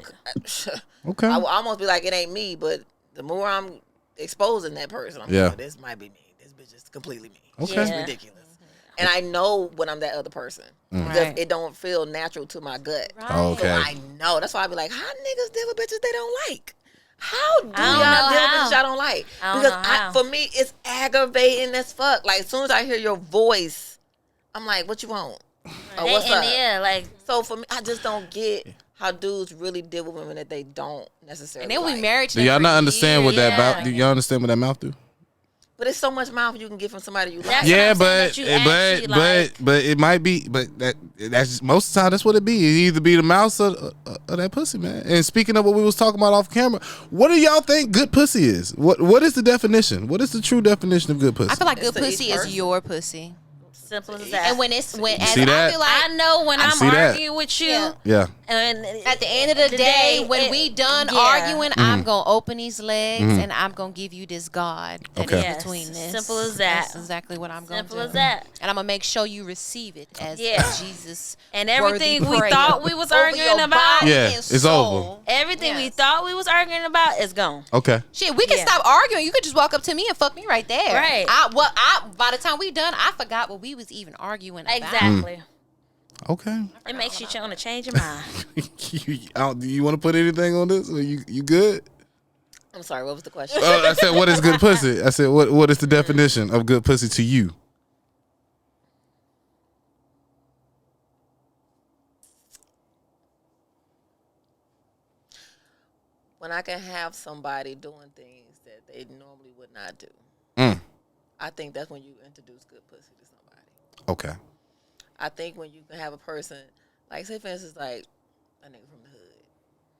S2: Okay.
S5: I will almost be like it ain't me, but the more I'm exposing that person. I'm
S2: Yeah.
S5: like, this might be me. This bitch is completely me.
S2: Okay.
S5: It's
S3: Yeah.
S5: ridiculous. And I know when I'm that other person because
S4: Right.
S5: it don't feel natural to my gut.
S3: Right.
S2: Okay.
S5: So I know. That's why I be like, how niggas deal with bitches they don't like? How do
S3: I don't
S5: y'all
S3: know
S5: deal with
S3: how.
S5: bitches y'all don't like?
S3: I don't
S5: Because
S3: know how.
S5: for me, it's aggravating as fuck. Like as soon as I hear your voice, I'm like, what you want? Or what's up?
S3: Yeah, like
S5: So for me, I just don't get how dudes really deal with women that they don't necessarily
S4: And then we
S5: like.
S4: married to
S2: Do y'all not understand what that
S3: Yeah.
S2: mouth? Do y'all understand what that mouth do?
S5: But it's so much mouth you can get from somebody you like.
S3: That's
S2: Yeah,
S3: what I'm saying,
S2: but
S3: that you actually like.
S2: but it might be, but that's most of the time that's what it be. It either be the mouth or that pussy, man. And speaking of what we was talking about off camera, what do y'all think good pussy is? What is the definition? What is the true definition of good pussy?
S4: I feel like
S5: It's
S4: good
S5: to each
S4: pussy is
S5: person.
S4: your pussy.
S3: Simple as that.
S4: And when as
S2: see that?
S4: I feel like
S3: I know when I'm
S2: see that?
S3: arguing with you,
S4: Yeah.
S2: yeah,
S3: and
S4: at the end of the day, when we done arguing, I'm gonna open these legs and I'm gonna give you this God that
S2: Okay.
S4: is
S3: Yes,
S4: between this.
S3: simple as that.
S4: That's exactly what I'm gonna
S3: simple
S4: do.
S3: as that.
S4: And I'm gonna make sure you receive it as
S3: Yeah.
S4: Jesus.
S3: And
S4: worthy
S3: everything we
S4: prayer
S3: thought we was
S4: over
S3: arguing
S4: your
S3: about,
S4: body
S2: Yeah,
S4: and
S2: it's
S4: soul.
S3: everything we
S4: Yes.
S3: thought we was arguing about is gone.
S2: okay.
S4: Shit, we can
S3: Yeah.
S4: stop arguing. You could just walk up to me and fuck me right there.
S3: Right.
S4: By the time we done, I forgot what we was even arguing about.
S3: Exactly.
S2: Okay.
S3: It makes you want to change your mind.
S2: Do you want to put anything on this? Or you good?
S5: I'm sorry, what was the question?
S2: I said, what is good pussy? I said, what is the definition of good pussy to you?
S5: When I can have somebody doing things that they normally would not do.
S2: Mm.
S5: I think that's when you introduce good pussy to somebody.
S2: Okay.
S5: I think when you can have a person, like say for instance, like a nigga from the hood.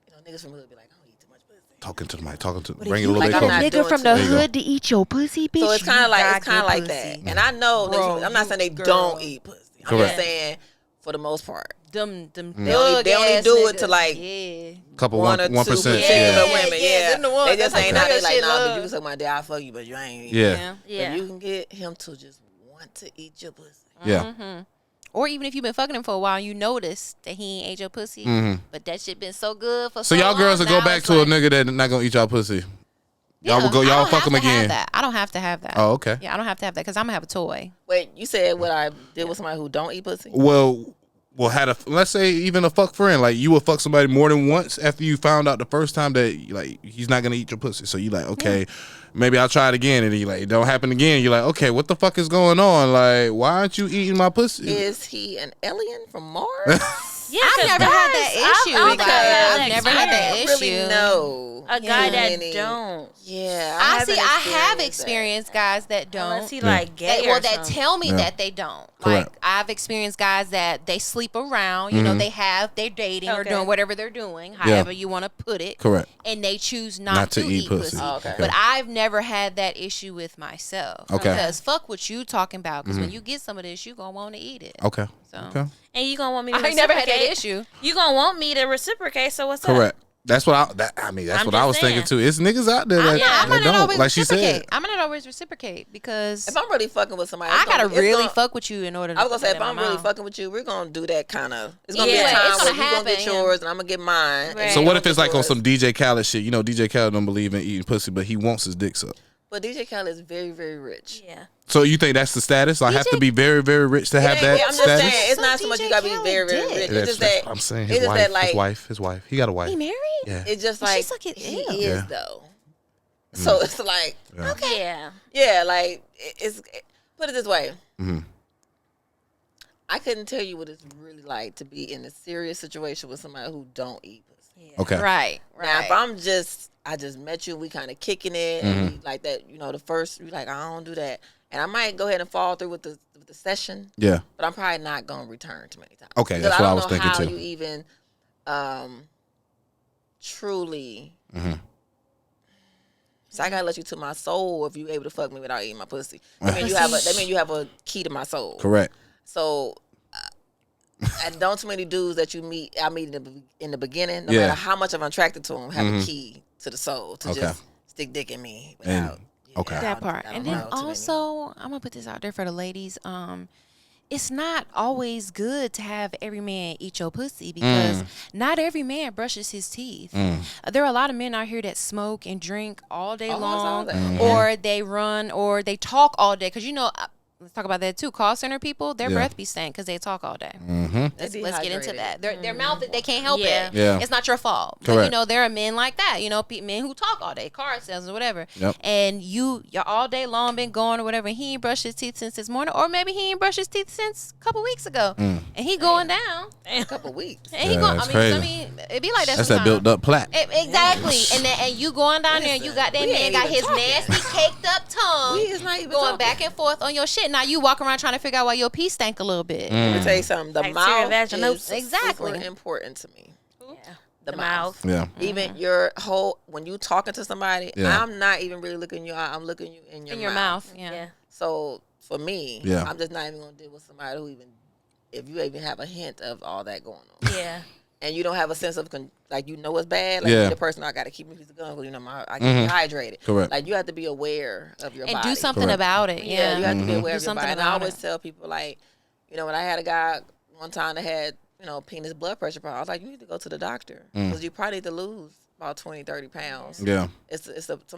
S5: You know, niggas from the hood be like, I don't eat too much pussy.
S2: Talking to the mic. Talking to.
S1: But
S2: Bring
S1: if
S2: it a
S1: you
S2: little
S5: like
S2: bit
S5: I'm
S1: get
S2: closer.
S1: a
S5: not
S1: nigga from
S5: doing
S1: the
S2: too much.
S1: hood to eat your pussy, bitch.
S5: So it's kind of like
S1: got
S5: it's kind of
S1: good
S5: like that.
S1: pussy.
S5: And I know
S4: Bro,
S5: niggas, I'm not saying they
S4: girl.
S5: don't eat pussy. I'm
S2: Correct.
S5: just saying for the most part.
S4: Them
S5: They only do it to like
S4: yeah.
S2: Couple
S5: one or
S2: 1%.
S5: two particular
S2: Yeah.
S5: women.
S4: Yeah,
S5: Yeah,
S4: them the ones
S5: they just
S4: that's
S5: ain't
S4: like
S5: out. They
S4: real
S5: like,
S4: shit
S5: nah, but
S4: love.
S5: you can suck my dick, I'll fuck you, but you ain't.
S2: Yeah.
S3: Yeah.
S5: If you can get him to just want to eat your pussy.
S2: Yeah.
S4: Mm-hmm. Or even if you've been fucking him for a while, you notice that he ain't ate your pussy,
S2: Mhm.
S4: but that shit been so good for
S2: So
S4: so
S2: y'all
S4: long,
S2: girls will go
S4: now
S2: back
S4: it's
S2: to a
S4: like,
S2: nigga that not gonna eat y'all pussy. Y'all will go.
S4: I
S2: Y'all
S4: don't
S2: fuck
S4: have
S2: him
S4: to have
S2: again.
S4: that. I don't have to have that.
S2: Oh, okay.
S4: Yeah, I don't have to have that because I'm gonna have a toy.
S5: Wait, you said what I did with somebody who don't eat pussy?
S2: Well, let's say even a fuck friend, like you would fuck somebody more than once after you found out the first time that like he's not gonna eat your pussy. So you like, okay, maybe I'll try it again, and he like it don't happen again. You're like, okay, what the fuck is going on? Like, why aren't you eating my pussy?
S5: Is he an alien from Mars?
S3: Yeah,
S4: I've
S3: 'cause
S4: never had that
S3: guys,
S4: issue.
S3: I don't think
S4: Like,
S3: I've had
S4: I've
S3: that
S4: never had that
S3: experience.
S5: really
S4: issue.
S5: know.
S3: A guy that
S5: Any-
S3: don't.
S5: Yeah,
S4: I
S5: haven't
S4: see. I have
S5: that.
S4: experienced guys that don't.
S3: Unless he like gay
S4: That,
S3: or
S4: well, that
S3: something.
S4: tell me
S2: Yeah.
S4: that they don't.
S2: Correct.
S4: Like I've experienced guys that they sleep around. You know, they're dating or
S3: Okay.
S4: doing whatever they're doing, however you want to put it.
S2: Correct.
S4: And they choose not to eat pussy.
S5: Oh, okay.
S4: But I've never had that issue with myself.
S2: Okay.
S4: Because fuck what you talking about. Because when you get some of this, you gonna want to eat it.
S2: Okay.
S4: So
S2: Okay.
S3: And you gonna want me to
S4: I ain't never had that
S3: reciprocate.
S4: issue.
S3: You gonna want me to reciprocate, so what's
S2: Correct.
S3: up?
S2: That's what that's
S3: I'm
S2: what I was
S3: just
S2: thinking too.
S3: saying.
S2: It's niggas out there that,
S4: I'm
S2: that
S4: gonna
S2: don't.
S4: always
S2: Like she
S4: reciprocate.
S2: said.
S4: I'm gonna always reciprocate because
S5: If I'm really fucking with somebody,
S4: I
S5: it's
S4: gotta
S5: gonna- it's
S4: really
S5: gonna-
S4: fuck with you in order to
S5: I was gonna say
S4: put
S5: if
S4: it in
S5: I'm
S4: my
S5: really
S4: mouth.
S5: fucking with you, we're gonna do that kind of. It's gonna be
S3: Yeah,
S5: a time
S4: it's
S5: where
S4: gonna
S5: you're gonna get
S4: happen,
S5: yours and I'm gonna get mine.
S3: Right.
S2: So
S5: you
S2: what
S5: gonna
S2: if it's
S5: get
S2: like on
S5: yours.
S2: some DJ Khaled shit? You know, DJ Khaled don't believe in eating pussy, but he wants his dick sucked.
S5: But DJ Khaled is very, very rich.
S3: Yeah.
S2: So you think that's the status? I have to be very, very rich to have
S5: Yeah,
S2: that
S5: yeah, I'm just
S2: status?
S5: saying, it's not
S4: Suck
S5: so much you
S4: DJ
S5: gotta be
S4: Khaled
S5: very, very
S4: dick.
S5: rich. It's
S2: That's,
S5: just
S2: that's
S5: that
S2: what I'm saying.
S5: it's
S2: His
S5: just
S2: wife,
S5: that, like,
S2: his wife. He got a wife.
S4: He married?
S2: Yeah.
S5: it's just
S4: Well, she
S5: like
S4: suck it
S5: he
S4: ill.
S5: is
S2: Yeah.
S5: though. So it's like,
S3: Yeah.
S5: yeah, like put it this way.
S2: Mm-hmm.
S5: I couldn't tell you what it's really like to be in a serious situation with somebody who don't eat pussy.
S3: Yeah.
S2: Okay.
S4: Right.
S5: Now, if I just met you, we kind of kicking it,
S2: Mm-hmm.
S5: and we like that, the first, we like, I don't do that. And I might go ahead and fall through with the session,
S2: Yeah.
S5: but I'm probably not going to return too many times.
S2: Okay,
S5: Because
S2: that's what I was
S5: don't know
S2: thinking,
S5: how
S2: too.
S5: you even truly.
S2: Mm-hmm.
S5: So I gotta let you to my soul if you able to fuck me without eating my pussy. That mean you have a key to my soul.
S2: Correct.
S5: So, and don't too many dudes that I meet in the beginning, no
S2: Yeah.
S5: matter how much I'm attracted to them, have a key to the soul to
S2: Okay.
S5: just stick dick in me
S2: And-
S5: without.
S2: okay.
S4: That part.
S5: I don't
S4: And then
S5: know too many.
S4: also, I'm gonna put this out there for the ladies. it's not always good to have every man eat your pussy because not every man brushes his teeth. There are a lot of men out here that smoke and drink all day long, or they run, or they talk all day. Because, let's talk about that too. Call center people, their breath be stank because they talk all day. Let's get into that. Their mouth, they can't help it.
S2: Yeah.
S4: It's not your fault.
S2: Correct.
S4: But, there are men like that. Men who talk all day, car sales or whatever.
S2: Yep.
S4: And you're all day long been going or whatever. And he ain't brushed his teeth since this morning, or maybe he ain't brushed his teeth since a couple weeks ago. And he going down.
S5: A couple weeks.
S4: And he going. It'd be like that.
S2: That's that built up plaque.
S4: Exactly. And you going down there and you got that man got his nasty caked up tongue.
S5: We is not even
S4: going
S5: talking.
S4: back and forth on your shit. Now you walk around trying to figure out why your pee stank a little bit.
S5: Let me tell you something. The mouth is
S4: exactly
S5: super important to me. The
S3: mouth.
S2: Yeah.
S5: Even your whole, when you talking to somebody, I'm not even really looking in your eye. I'm looking you in your mouth.
S4: Yeah.
S5: So for me,
S2: Yeah.
S5: I'm just not even going to deal with somebody who if you even have a hint of all that going on.
S3: Yeah.
S5: And you don't have a sense of, it's bad. The person, I got to keep me piece of gum because, I get dehydrated.
S2: Correct.
S5: Like, you have to be aware of your body.
S4: And do something about it. Yeah.
S5: You have to be aware of your body. And I always
S4: it.
S5: tell people, when I had a guy one time that had, penis blood pressure problem, I was like, you need to go to the doctor because you probably need to lose about 20, 30 pounds.
S2: Yeah.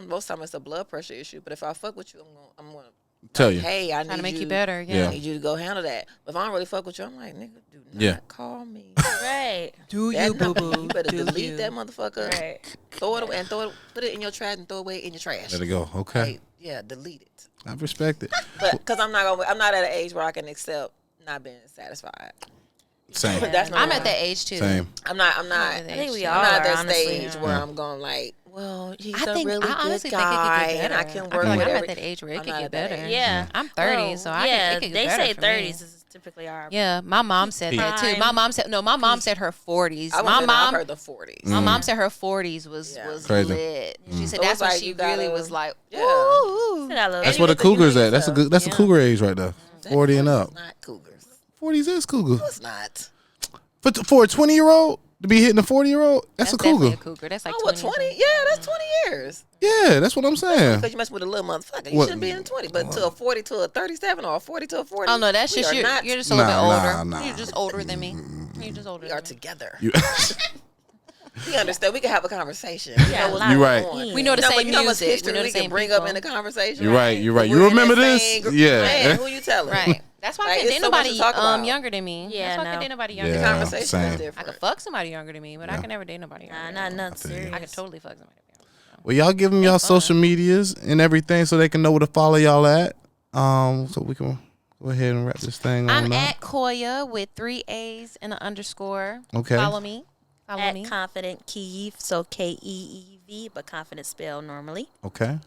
S5: Most time it's a blood pressure issue. But if I fuck with you, I'm going to
S2: tell you.
S5: Hey, I need
S4: to make you
S5: you
S4: better.
S2: Yeah.
S5: I need you to go handle that. But if I don't really fuck with you, I'm like, nigga, do not call me.
S3: Right.
S4: Do
S5: That
S4: you,
S5: number,
S4: boo-boo?
S5: you better
S4: Do
S5: delete
S4: you?
S5: that motherfucker.
S3: Right.
S5: Throw it away and put it in your trash and throw it away in your trash.
S2: Let it go. Okay.
S5: Like, yeah, delete it.
S2: I respect it.
S5: But because I'm not at an age where I can accept not being satisfied.
S2: Same.
S5: That's not
S4: I'm
S5: why.
S4: at that age too.
S2: Same.
S5: I'm not.
S4: I
S3: think we
S5: I'm
S3: all
S5: not at
S3: are,
S5: that
S3: honestly.
S5: stage where I'm going like, well, he's
S4: I
S5: a
S4: think
S5: really
S4: I
S5: good
S4: honestly
S5: guy,
S4: think it could get
S5: and I
S4: better.
S5: can
S4: I
S5: work
S4: feel
S5: with
S4: like I'm
S5: every.
S4: at that age where it
S5: I'm
S4: could
S5: not
S4: get
S5: at that
S4: better.
S5: age.
S3: Yeah.
S4: I'm 30, so it could get
S3: they
S4: better
S3: say
S4: for
S3: 30s
S4: me.
S3: is typically our.
S4: Yeah, my mom said that too. My mom said my mom said her 40s.
S5: I've heard the 40s.
S4: My mom said her 40s was
S2: Crazy.
S4: lit. She said
S5: So
S4: that's
S5: it's
S4: when
S5: like
S4: she
S5: you
S4: really
S5: gotta-
S4: was like,
S5: Yeah.
S4: ooh.
S2: That's where the cougars at. That's a cougar age right there. 40 and up.
S5: It's not cougars.
S2: 40s is cougar.
S5: It's not.
S2: But for a 20-year-old to be hitting a 40-year-old, that's a
S4: definitely
S2: cougar.
S4: a cougar. That's like
S5: Oh, 20? Yeah, that's 20 years.
S2: Yeah, that's what I'm saying.
S5: Because you messing with a little motherfucker. You
S2: What?
S5: shouldn't be in 20. But to a 40 to a 37 or a 40 to a 40.
S4: Oh no, that's
S5: we
S4: just
S5: are
S4: you.
S5: not-
S4: You're just a little bit older.
S2: Nah.
S4: You're just older than me. You're just older.
S5: We
S4: than
S5: are
S4: me.
S5: together.
S2: You-
S5: We understand. We can have a conversation.
S3: Yeah,
S5: what's
S2: You're
S5: going
S2: right.
S5: on.
S4: We know the same
S5: You know how much
S4: music.
S5: history
S4: We know the
S5: we can
S4: same
S5: bring
S4: people.
S5: up in the conversation.
S2: You're right. You're right.
S5: We're
S2: You
S5: in that
S2: remember this?
S5: same group.
S2: Yeah.
S5: Man, who you telling?
S4: Right. That's why I
S5: Like,
S4: can't
S5: it's
S4: date
S5: so much to
S4: nobody
S5: talk about.
S4: younger than me.
S3: Yeah,
S4: That's why I
S3: no.
S4: can't date nobody younger
S2: Yeah.
S4: than me.
S5: Conversation
S2: same.
S5: is
S4: I
S5: different.
S4: could fuck somebody younger than me, but I can never date nobody younger.
S3: Nah,
S4: than me.
S3: not nothing serious.
S4: I could totally fuck somebody younger.
S2: Well, y'all give them y'all social medias and everything so they can know where to follow y'all at. So we can go ahead and wrap this thing on
S4: I'm
S2: up.
S4: at Koya with 3 A's and an underscore.
S2: Okay.
S4: Follow me.
S3: At Confident Keeve, so Keev, but confident spell normally.
S2: Okay.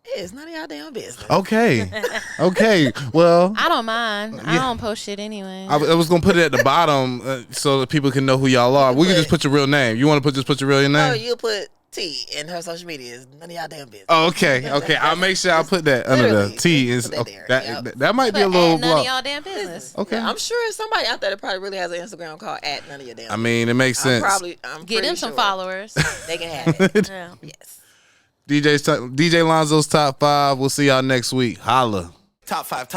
S5: It's none of y'all damn business.
S2: Okay. Okay. Well,
S4: I don't mind. I don't post shit anyway.
S2: I was gonna put it at the bottom so that people can know who y'all are. We can just put your real name. You want to just put your real
S5: Oh,
S2: name?
S5: you'll put T in her social media. It's none of y'all damn business.
S2: Oh, okay. I'll make sure I put that under the
S5: Literally,
S2: T.
S5: put
S2: Is
S5: that there.
S2: that might be a
S4: But
S2: little
S4: none of
S2: block.
S4: y'all damn business.
S2: Okay.
S5: Yeah, I'm sure there's somebody out there that probably really has an Instagram called at none of your damn.
S2: I mean, it makes sense.
S5: I'm
S4: Get
S5: pretty
S4: them some
S5: sure
S4: followers.
S5: They can have it.
S3: Yeah.
S5: Yes.
S2: DJ Lonzo's top 5. We'll see y'all next week. Holla.
S1: Top five.